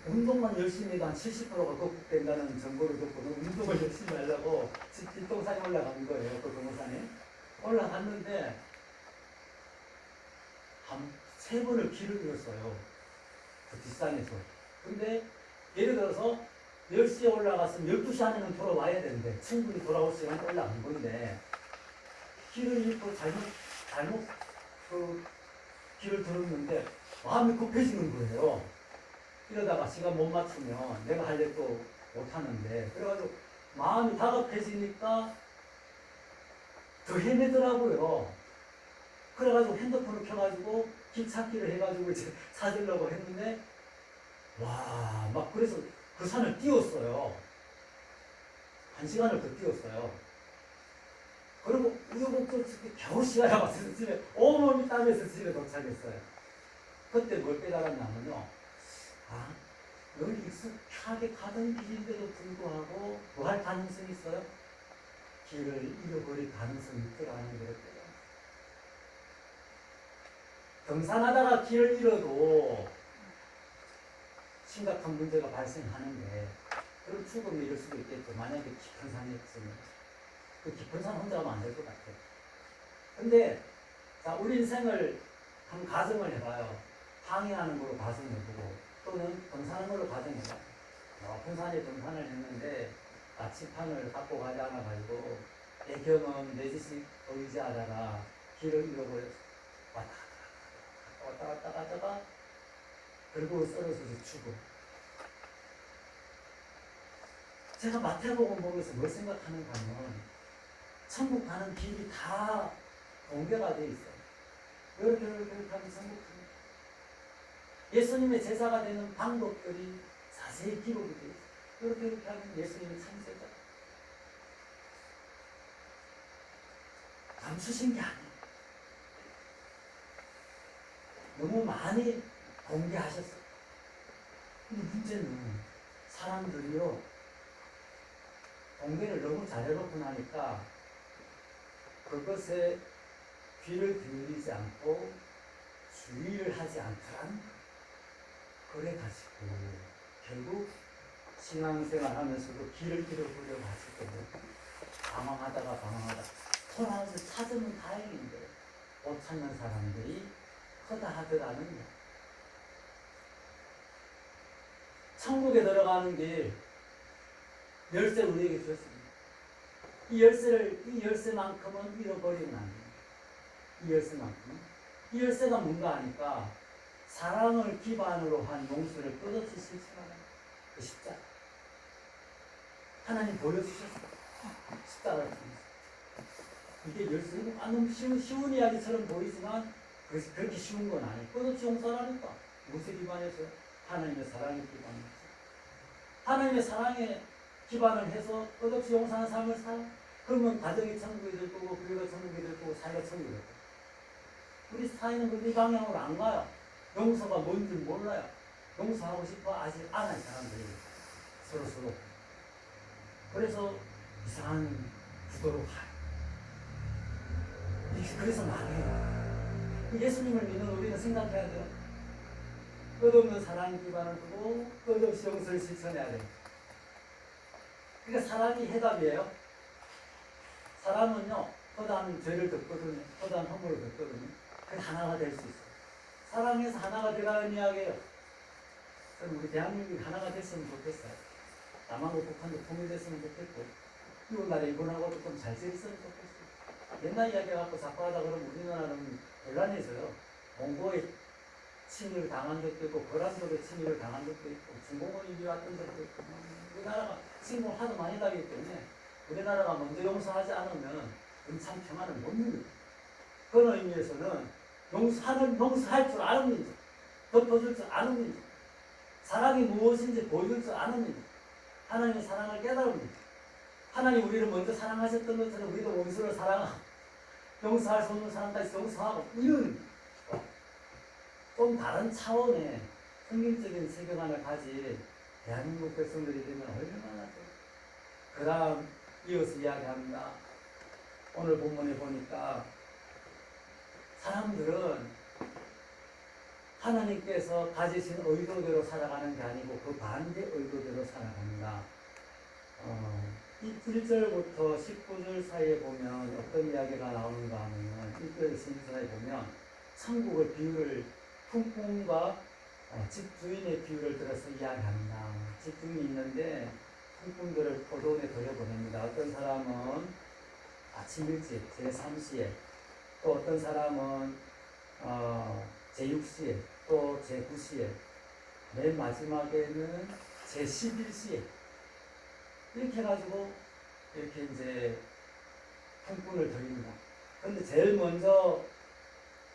운동만 열심히 해도 한 70%가 극복된다는 정보를 듣고 운동을 열심히 하려고 뒷동산에 올라간 거예요. 그 금호산에 올라갔는데 한 3번을 길을 잃었어요. 그 뒷산에서. 근데 예를 들어서 10시에 올라갔으면 12시 안에는 돌아와야 되는데 충분히 돌아올 시간에 올라간 건데 길을 잃고 잘못 그 길을 들었는데 마음이 급해지는 거예요. 이러다가 시간 못 맞추면 내가 할 일도 못 하는데 그래가지고 마음이 다급해지니까 더 헤매더라고요. 그래가지고 핸드폰을 켜가지고 길 찾기를 해가지고 이제 찾으려고 했는데 와, 막 그래서 그 산을 뛰었어요. 1시간을 더 뛰었어요. 그리고 우여곡절 겨우 시간이 왔어요. 집에 온몸이 땀에서 집에 도착했어요. 그때 뭘 깨달았냐면요. 늘 익숙하게 가던 길인데도 불구하고 뭐 할 가능성이 있어요? 길을 잃어버릴 가능성이 있더라는 걸 깨달았어요. 등산하다가 길을 잃어도 심각한 문제가 발생하는데 그럼 죽음을 이룰 수도 있겠죠. 만약에 깊은 산에 있으면 그 깊은 산 혼자 가면 안 될 것 같아요. 근데 자, 우리 인생을 한 가정을 해봐요. 항해하는 걸로 가정해보고 또는 등산하는 걸로 가정해봐요. 높은 산에 등산을 했는데 나치판을 갖고 가지 않아가지고 애경은 내 짓이 의지하다가 길을 잃어버렸어. 왔다 갔다 가다가 결국 쓰러져서 죽어. 제가 마태복음 보면서 뭘 생각하는가 하면 천국 가는 길이 다 공개가 돼 있어요. 이렇게 하면 천국 갑니다. 예수님의 제자가 되는 방법들이 자세히 기록이 돼 있어요. 이렇게 하면 예수님의 참제자. 감추신 게 아니에요. 너무 많이 공개하셨어요. 근데 문제는 사람들이요, 공개를 너무 잘해놓고 나니까 그것에 귀를 기울이지 않고 주의를 하지 않더란 그래가지고 결국 신앙생활 하면서도 길을 잃어버려 가지고 방황하다가 토라서 찾으면 다행인데 못 찾는 사람들이 허다하더라는 거예요. 천국에 들어가는 길 열쇠 우리에게 주셨습니다. 이 열쇠만큼은 잃어버리면 안 돼요. 이 열쇠만큼은. 이 열쇠가 뭔가 하니까 사랑을 기반으로 한 용서를 끝없이 실천하는 그 십자가. 하나님 보여주셨어요. 십자가를 통해서. 이게 열쇠는 너무 쉬운 이야기처럼 보이지만 그렇게 쉬운 건 아니에요. 끝없이 용서하니까. 무엇에 기반해서요? 하나님의 사랑에 기반해서. 하나님의 사랑에 기반을 해서 끝없이 용서하는 삶을 살아. 그러면 가정이 천국이 될 거고, 교회가 천국이 될 거고, 사회가 천국이 될 거고. 우리 사회는 그 이 방향으로 안 가요. 용서가 뭔지 몰라요. 용서하고 싶어 아직 안 한 사람들이 서로. 그래서 이상한 구도로 가요. 그래서 망해요. 예수님을 믿는 우리는 생각해야 돼요. 끝없는 사랑 기반을 두고 끝없이 용서를 실천해야 돼요. 그러니까 사랑이 해답이에요. 사람은요, 허다한 죄를 듣거든요. 허다한 허물을 듣거든요. 그 하나가 될 수 있어요. 사랑해서 하나가 되라는 이야기예요. 저는 우리 대한민국이 하나가 됐으면 좋겠어요. 남한과 북한도 통일됐으면 좋겠고, 이번 나라 일본하고도 좀 잘 지냈으면 좋겠어요. 옛날 이야기 갖고 자꾸 하다 그러면 우리나라는 곤란해져요. 몽고에 침입을 당한 적도 있고, 거란족에 침입을 당한 적도 있고, 중공원이 왔던 적도 있고, 우리나라가 침공을 하도 많이 당하기 때문에 우리나라가 먼저 용서하지 않으면 은참 평안을 못 누립니다. 그런 의미에서는 용서할 줄 아는 민족, 덮어줄 줄 아는 민족, 사랑이 무엇인지 보여줄 줄 아는 민족, 하나님의 사랑을 깨달은 민족, 하나님 우리를 먼저 사랑하셨던 것처럼 우리도 원수를 사랑하고 용서할 수 없는 사람까지 용서하고, 이런 좀 다른 차원의 성경적인 세계관을 가진 대한민국 백성들이 되면 얼마나 좋을까. 그 다음 이어서 이야기합니다. 오늘 본문에 보니까 사람들은 하나님께서 가지신 의도대로 살아가는 게 아니고 그 반대 의도대로 살아갑니다. 이 1절부터 19절 사이에 보면 어떤 이야기가 나오는가 하면 1절 신사에 보면 천국의 비유를 품꾼과 집주인의 비유를 들어서 이야기합니다. 집주인이 있는데 품꾼들을 포도원에 들여보냅니다. 어떤 사람은 아침 일찍 제3시에, 또 어떤 사람은 제6시에, 또 제9시에, 맨 마지막에는 제11시에 이렇게 해가지고 이렇게 이제 품꾼을 드립니다. 그런데 제일 먼저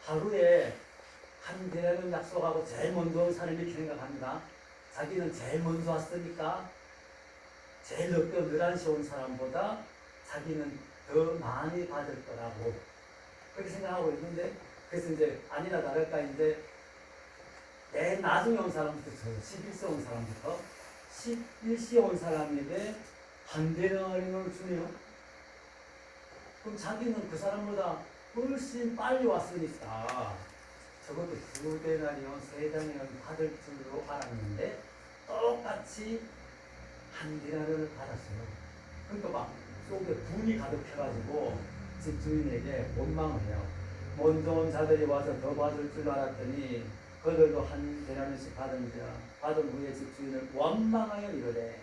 하루에 한 대는 약속하고 제일 먼저 온 사람이 이렇게 생각합니다. 자기는 제일 먼저 왔으니까 제일 늦게 11시 온 사람보다 자기는 더 많이 받을 거라고 그렇게 생각하고 있는데, 그래서 이제 아니나 다를까 이제 맨 나중에 온 사람부터 11시 온 사람부터 11시에 온 사람에게 한 대나리온을 주네요. 그럼 자기는 그 사람보다 훨씬 빨리 왔으니까 적어도 2대나리온, 3대나리온 받을 줄로 알았는데 똑같이 한 대나리온을 받았어요. 그러니까 막 속에 분이 가득해가지고 집주인에게 원망을 해요. 먼저 온 자들이 와서 더 받을 줄 알았더니 그들도 한 데나리씩 받은 후에 집주인을 원망하여 이르되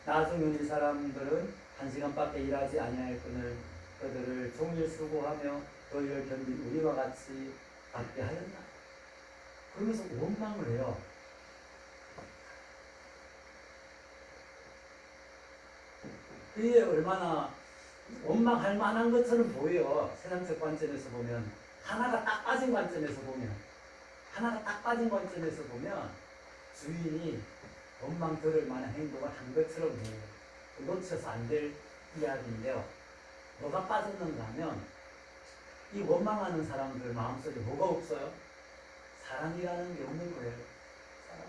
나중에 이 사람들은 1시간밖에 일하지 아니하였거늘 그들을 종일 수고하며 더위를 견딘 우리와 같이 받게 하였나. 그러면서 원망을 해요. 이게 얼마나 원망할 만한 것처럼 보여. 세상적 관점에서 보면, 하나가 딱 빠진 관점에서 보면 주인이 원망 들을 만한 행동을 한 것처럼 보여요. 놓쳐서 안 될 이야기인데요. 뭐가 빠졌는가 하면 이 원망하는 사람들 마음속에 뭐가 없어요? 사랑이라는 게 없는 거예요. 사랑.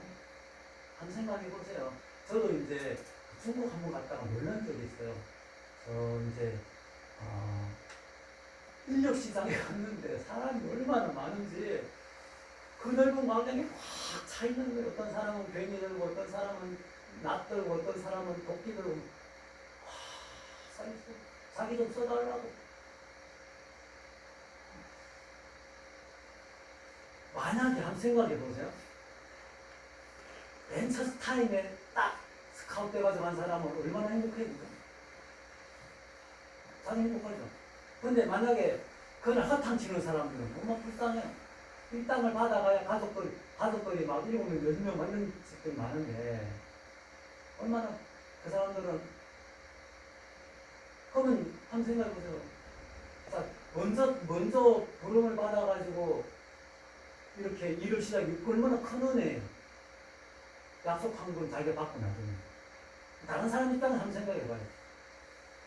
한번 생각해 보세요. 저도 이제 중국 한번 갔다가 놀란 적이 있어요. 저 이제 인력시장에 갔는데 사람이 얼마나 많은지 그 넓은 광장에 꽉 차 있는 거예요. 어떤 사람은 괜히 들고, 어떤 사람은 낯들고, 어떤 사람은 도끼 들고 꽉 차 있어요. 자기 좀 써달라고. 만약에 한번 생각해 보세요. 맨 첫 타임에 딱 스카우트 돼가지고 간 사람은 얼마나 행복해집니까? 자기 행복하죠. 근데 만약에 그날 허탕 치는 사람들은 정말 불쌍해요. 이 땅을 받아가야 가족들이 막 7명, 10명 막 이런 집들이 많은데 얼마나 그 사람들은. 그러면 한번 생각해 보세요. 자, 먼저 부름을 받아가지고 이렇게 일을 시작이 얼마나 큰 은혜예요. 약속한 건 자기가 받고 나중에. 다른 사람 입장을 한번 생각해봐요.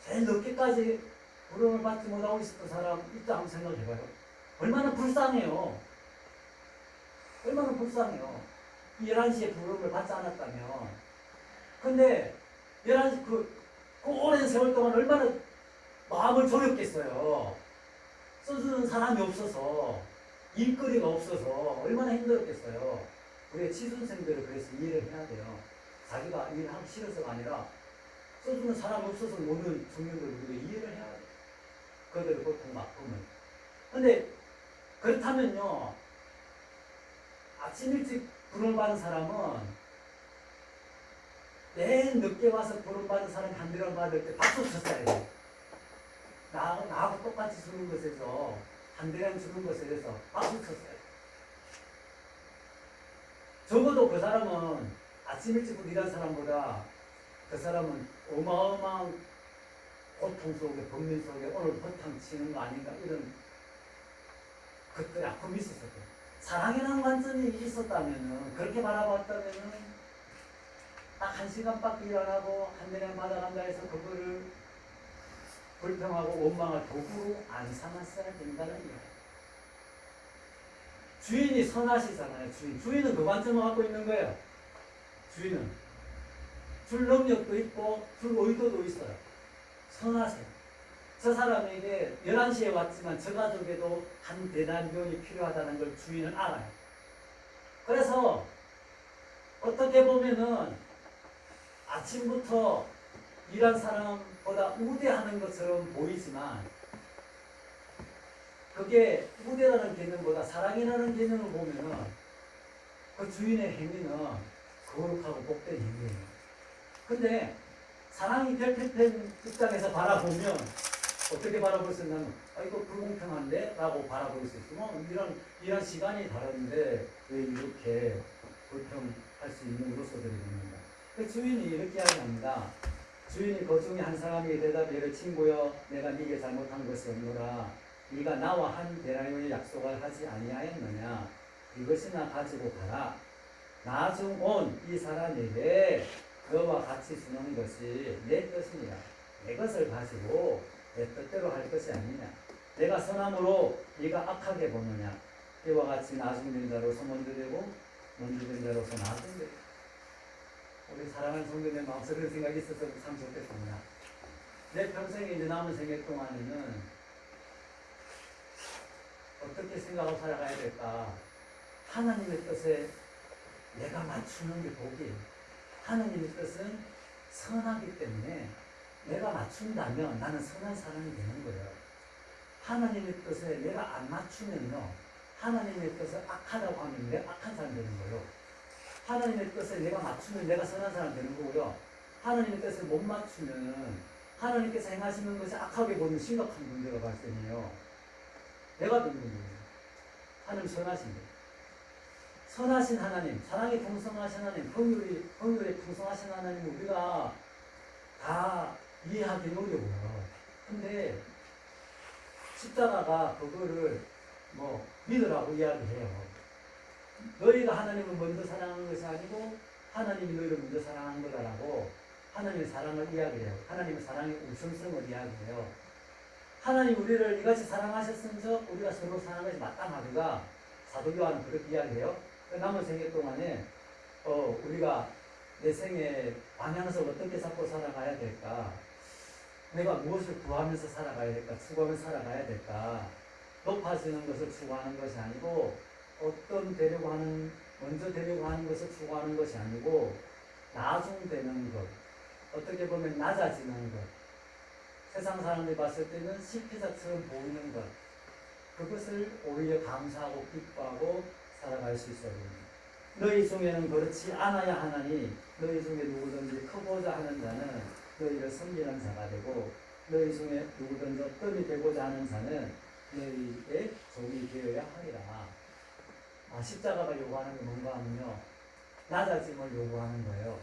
제일 늦게까지 부름을 받지 못하고 있었던 사람 입장 한번 생각해봐요. 얼마나 불쌍해요. 얼마나 불쌍해요. 11시에 부름을 받지 않았다면. 근데 11시 그 오랜 세월 동안 얼마나 마음을 졸였겠어요. 써주는 사람이 없어서, 일거리가 없어서 얼마나 힘들었겠어요. 우리가 취준생들을 그래서 이해를 해야 돼요. 자기가 일을 하기 싫어서가 아니라 써주는 사람이 없어서 오는 청년들을 우리가 이해를 해야 돼요. 그들의 고통 아픔을. 근데 그렇다면요, 아침 일찍 부름 받은 사람은 맨 늦게 와서 부름 받은 사람이 한 대를 받을 때 박수 쳤어야 돼요. 나하고 똑같이 주는 것에서, 한 대량 주는 것에 대해서 박수 쳤어야 돼요. 적어도 그 사람은 아침 일찍부터 일한 사람보다 그 사람은 어마어마한 고통 속에, 범민 속에 오늘 허탕 치는 거 아닌가, 이런 그때 아픔이 있었을 거예요. 사랑이라는 관점이 있었다면은, 그렇게 바라봤다면은, 딱 1시간밖에 일 안 하고 한 대량 받아간다 해서 그거를 불평하고 원망할 도구로 안 삼았어야 된다는 거예요. 주인이 선하시잖아요. 주인은 그 관점을 갖고 있는 거예요. 주인은 줄 능력도 있고 줄 의도도 있어요. 선하세요. 저 사람에게 11시에 왔지만 저 가족에도 한 데나리온이 필요하다는 걸 주인은 알아요. 그래서 어떻게 보면은 아침부터 일한 사람보다 우대하는 것처럼 보이지만, 그게 우대라는 개념보다 사랑이라는 개념을 보면은 그 주인의 행위는 거룩하고 복된 행위예요. 근데 사랑이 결핍된 입장에서 바라보면 어떻게 바라볼 수 있냐면, 이거 불공평한데? 라고 바라볼 수 있으면, 이런 시간이 다른데 왜 이렇게 불평할 수 있는 요소들이 됩니다. 그 주인이 이렇게 이야기합니다. 주인이 그 중에 한 사람이 대답하기를, 친구여, 내가 네게 잘못한 것이 없노라. 네가 나와 한 데나리온의 약속을 하지 아니하였느냐? 이것이나 가지고 가라. 나중 온 이 사람에게 너와 같이 주는 것이 내 뜻이니라. 내 것을 가지고 내 뜻대로 할 것이 아니냐. 내가 선함으로 네가 악하게 보느냐. 이와 같이 나중된 자로서 먼저 되고 먼저 된 자로서 나중 되고. 우리 사랑하는 성도님의 마음속에 그런 생각이 있어서 참 좋겠습니다. 내 평생에 이제 남은 생애 동안에는 어떻게 생각하고 살아가야 될까? 하나님의 뜻에 내가 맞추는 게 복이에요. 하나님의 뜻은 선하기 때문에 내가 맞춘다면 나는 선한 사람이 되는 거예요. 하나님의 뜻에 내가 안 맞추면요, 하나님의 뜻을 악하다고 하면 내가 악한 사람 되는 거예요. 하나님의 뜻을 내가 맞추면 내가 선한 사람 되는 거고요. 하나님의 뜻을 못 맞추면 하나님께서 행하시는 것이 악하게 보이는 심각한 문제가 발생해요. 내가 되는 거예요. 하나님 선하신 거예요. 선하신 하나님, 사랑이 풍성하신 하나님, 긍휼에 풍성하신 하나님 우리가 다 이해하기는 어려워요. 근데 십자가가 그거를 뭐 믿으라고 이야기해요. 너희가 하나님을 먼저 사랑하는 것이 아니고 하나님이 너희를 먼저 사랑하는 거다라고 하나님의 사랑을 이야기해요. 하나님의 사랑의 우선성을 이야기해요. 하나님 우리를 이같이 사랑하셨은즉 우리가 서로 사랑하는 것이 마땅하리가 사도 요한은 그렇게 이야기해요. 남은 생애 동안에 우리가 내 생의 방향성을 어떻게 잡고 살아가야 될까? 내가 무엇을 구하면서 살아가야 될까? 추구하면서 살아가야 될까? 높아지는 것을 추구하는 것이 아니고 먼저 되려고 하는 것을 추구하는 것이 아니고 나중되는 것, 어떻게 보면 낮아지는 것, 세상 사람들이 봤을 때는 실패자처럼 보이는 것, 그것을 오히려 감사하고 기뻐하고 살아갈 수 있어야 됩니다. 너희 중에는 그렇지 않아야 하나니 너희 중에 누구든지 크고자 하는 자는 너희를 섬기는 자가 되고 너희 중에 누구든지 어떤이 되고자 하는 자는 너희의 종이 되어야 하리라. 십자가가 요구하는 게 뭔가 하면요, 낮아짐을 요구하는 거예요.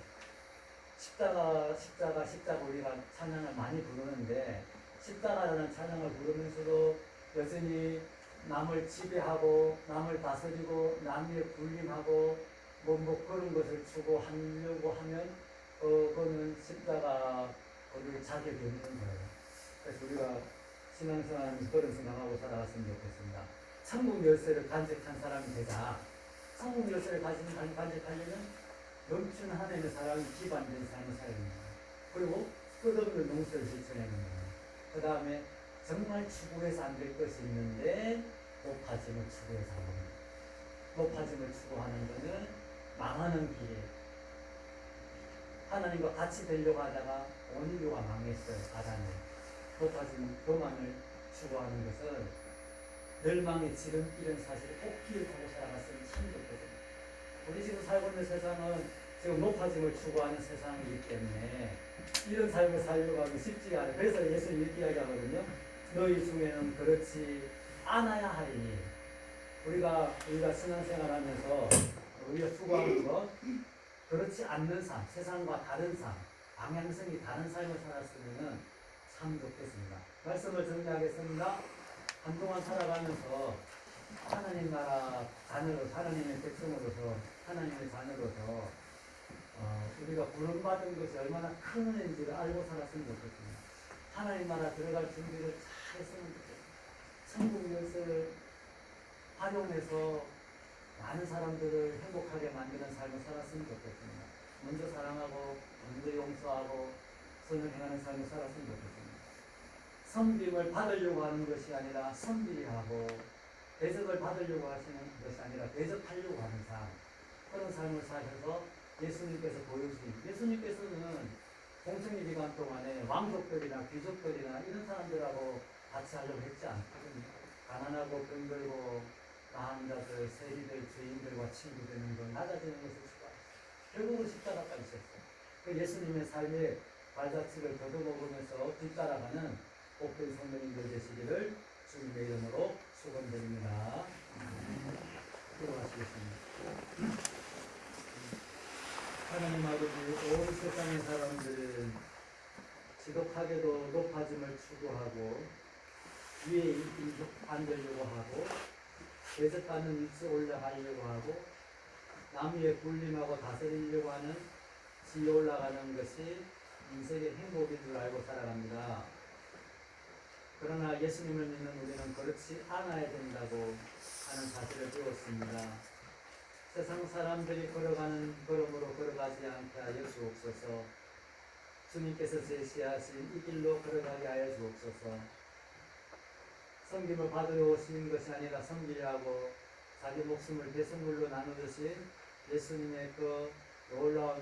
십자가 우리가 찬양을 많이 부르는데 십자가라는 찬양을 부르면서도 여전히 남을 지배하고 남을 다스리고 남의 군림하고 뭐 그런 것을 추구하려고 하면 그거는 십자가 거를 자게 되는 거예요. 그래서 우리가 신앙생활하면서 그런 생각하고 살아갔으면 좋겠습니다. 천국 열쇠를 간직한 사람이 되자. 천국 열쇠를 간직하려면 넘치는 하나님의 사랑이 기반된 삶을 살아야 됩니다. 그리고 끝없는 용서를 실천해야 됩니다. 그 다음에 정말 추구해서 안 될 것이 있는데 높아짐을 추구해서 합니다. 높아짐을 추구하는 것은 망하는 길에 하나님과 같이 되려고 하다가 원인류가 망했어요. 아담이. 높아짐, 교만을 추구하는 것은 멸망의 지름길은 사실 꽃길을 타고 살아갔으면 참 좋거든요. 우리 지금 살고 있는 세상은 지금 높아짐을 추구하는 세상이기 때문에 이런 삶을 살려고 하면 쉽지가 않아요. 그래서 예수님이 이렇게 이야기하거든요. 너희 중에는 그렇지 않아야 하리니. 우리가 신앙생활하면서 우리가 추구하는 것, 그렇지 않는 삶, 세상과 다른 삶, 방향성이 다른 삶을 살았으면 참 좋겠습니다. 말씀을 정리하겠습니다. 한동안 살아가면서 하나님 나라 자녀로서, 하나님의 백성으로서, 하나님의 자녀로서 우리가 구원받은 것이 얼마나 큰 은혜인지를 알고 살았으면 좋겠습니다. 하나님 나라 들어갈 준비를 잘 했으면 좋겠습니다. 천국 열쇠를 활용해서 많은 사람들을 행복하게 만드는 삶을 살았으면 좋겠습니다. 먼저 사랑하고, 먼저 용서하고, 선을 행하는 삶을 살았으면 좋겠습니다. 섬김을 받으려고 하는 것이 아니라 섬기하고, 대접을 받으려고 하시는 것이 아니라 대접하려고 하는 삶, 그런 삶을 사셔서 예수님께서 보여주신, 예수님께서는 공생의 기간 동안에 왕족들이나 귀족들이나 이런 사람들하고 같이 하려고 했지 않거든요. 가난하고 병들고 나한 자들, 세리들, 죄인들과 친구 되는 것, 낮아지는 것을 추구하셨어요. 결국은 십자가까지 있었어요. 그 예수님의 삶의 발자취를 더듬어보면서 뒤따라가는 복된 성도님들 되시기를 주님의 이름으로 축원드립니다. 기도하시겠습니다. 하나님 아버지, 온 세상의 사람들은 지독하게도 높아짐을 추구하고 위에 인기 앉으려고 하고 대접받는 위치에 올라가려고 하고 남 위에 군림하고 다스리려고 하는 지에 올라가는 것이 인생의 행복인 줄 알고 살아갑니다. 그러나 예수님을 믿는 우리는 그렇지 않아야 된다고 하는 사실을 배웠습니다. 세상 사람들이 걸어가는 걸음으로 걸어가지 않게 하여 주옵소서. 주님께서 제시하신 이 길로 걸어가게 하여 주옵소서. 섬김을 받으러 오신 것이 아니라 섬기려고 자기 목숨을 배송물로 나누듯이 예수님의 그 놀라운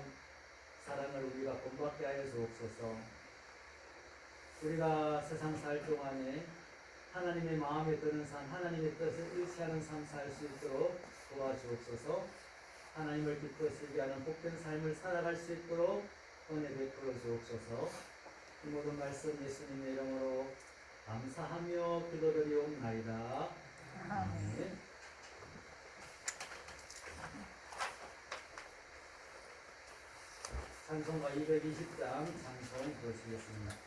사랑을 우리가 본받게 하여 주옵소서. 우리가 세상 살 동안에 하나님의 마음에 드는 삶, 하나님의 뜻을 일치하는 삶 살 수 있도록 도와주옵소서. 하나님을 기쁘시게 하는 복된 삶을 살아갈 수 있도록 은혜 베풀어 주옵소서. 이 모든 말씀 예수님의 이름으로 감사하며 기도드리옵나이다. 아멘. 찬송가 220장 찬송 부르시겠습니다.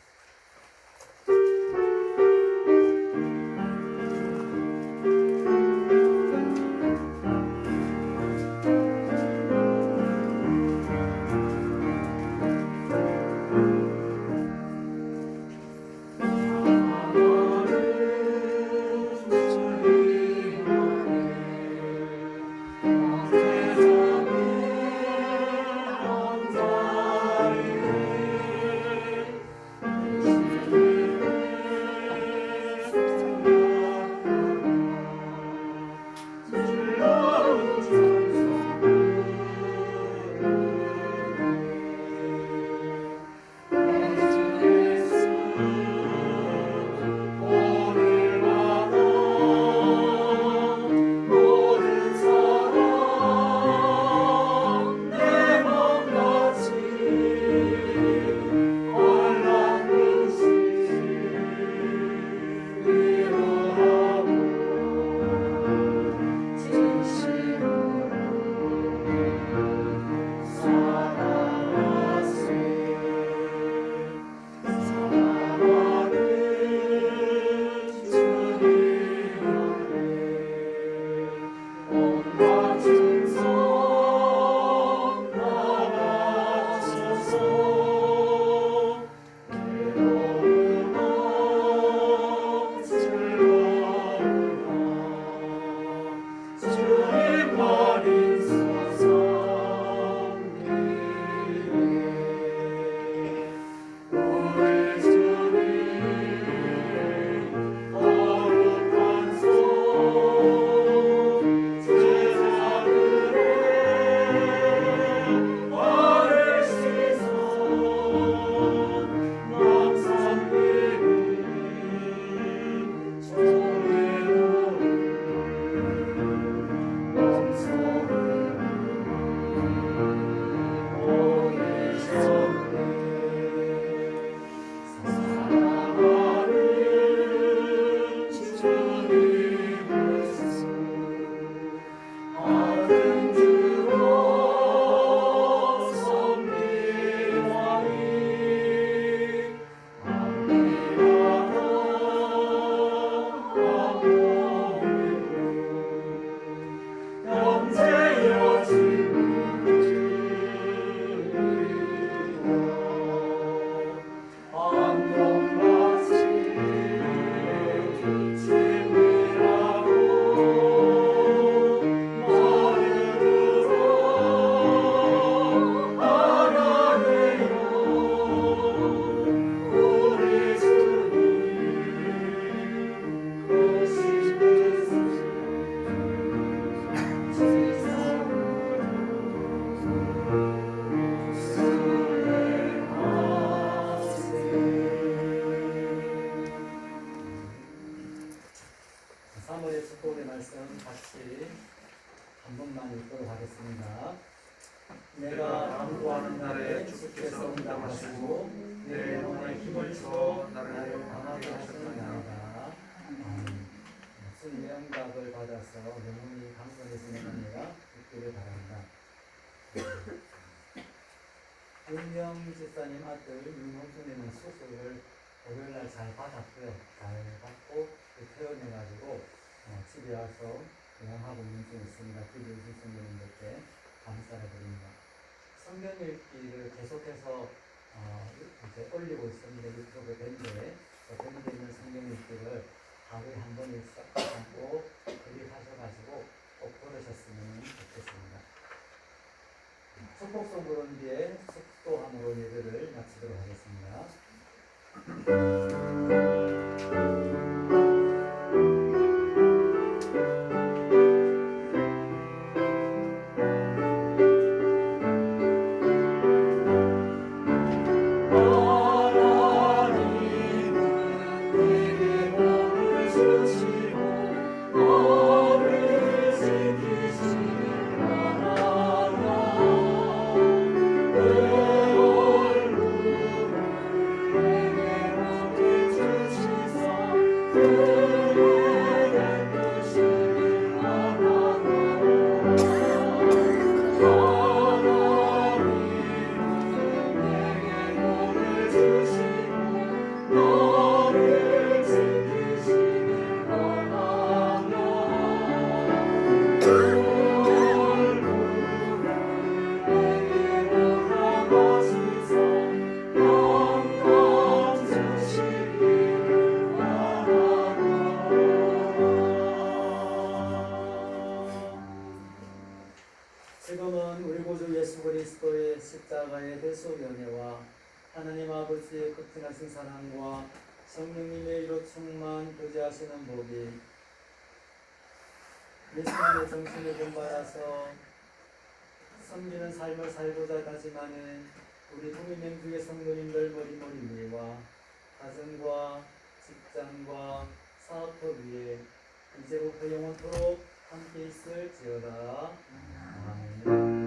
사무엘 축복의 말씀 같이 한 번만 읽도록 하겠습니다. 내가 강구하는 날에 주께서 응답하시고 내 영혼에 힘을 줘 나를 강하게 하셨나이다. 주님의 응답을 받아서 영혼이 강건해지는 은혜가 있기를 바랍니다. 윤영 집사님 아들 윤홍준님은 수술을 월요일날 잘 받았고요. 잘 받고 퇴원해가지고 집에 와서 영하고 있는 중에 있습니다. 기도해 주신 분들께 감사드립니다. 성경 읽기를 계속해서 이제 올리고 있습니다. 유튜브 밴드에 밴드에 있는 성경 읽기를 하루에 한 번씩 꼭 클릭하셔가지고 꼭 들으셨으면 좋겠습니다. 축복송 부른 뒤에 축도함으로 예배를 마치도록 하겠습니다. 하나님은 내게 복을 은혜와 하나님 아버지의 극진하신 사랑과 성령님의 이로 충만 교제하시는 법이 예수님의 정신을 본받아서 섬기는 삶을 살고자 다짐하는 우리 국민명주의 성도님들 머리머리 위와 가정과 직장과 사업터 위에 이제부터 영원토록 함께 있을지어다. 아멘.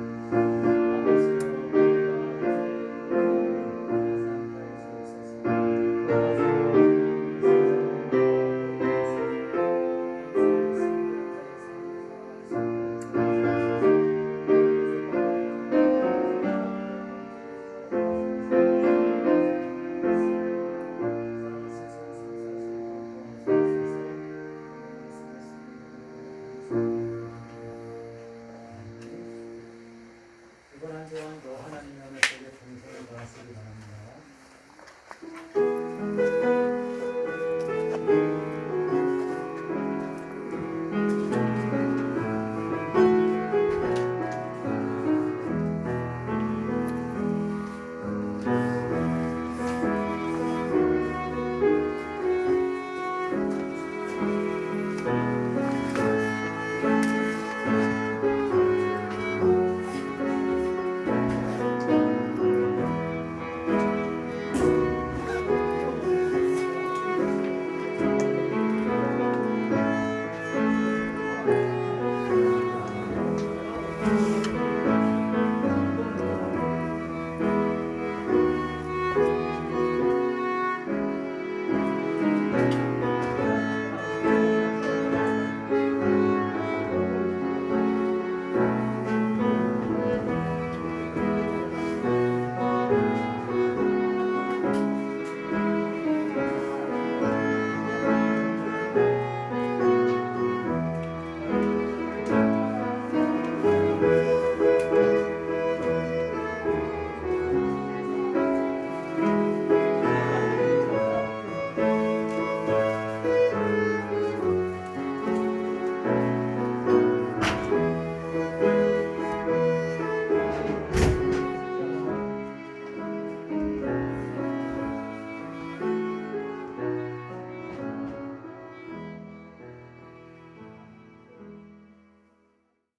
이번 한 주간도 하나님의 은혜 속에 동성을 받으시기 바랍니다.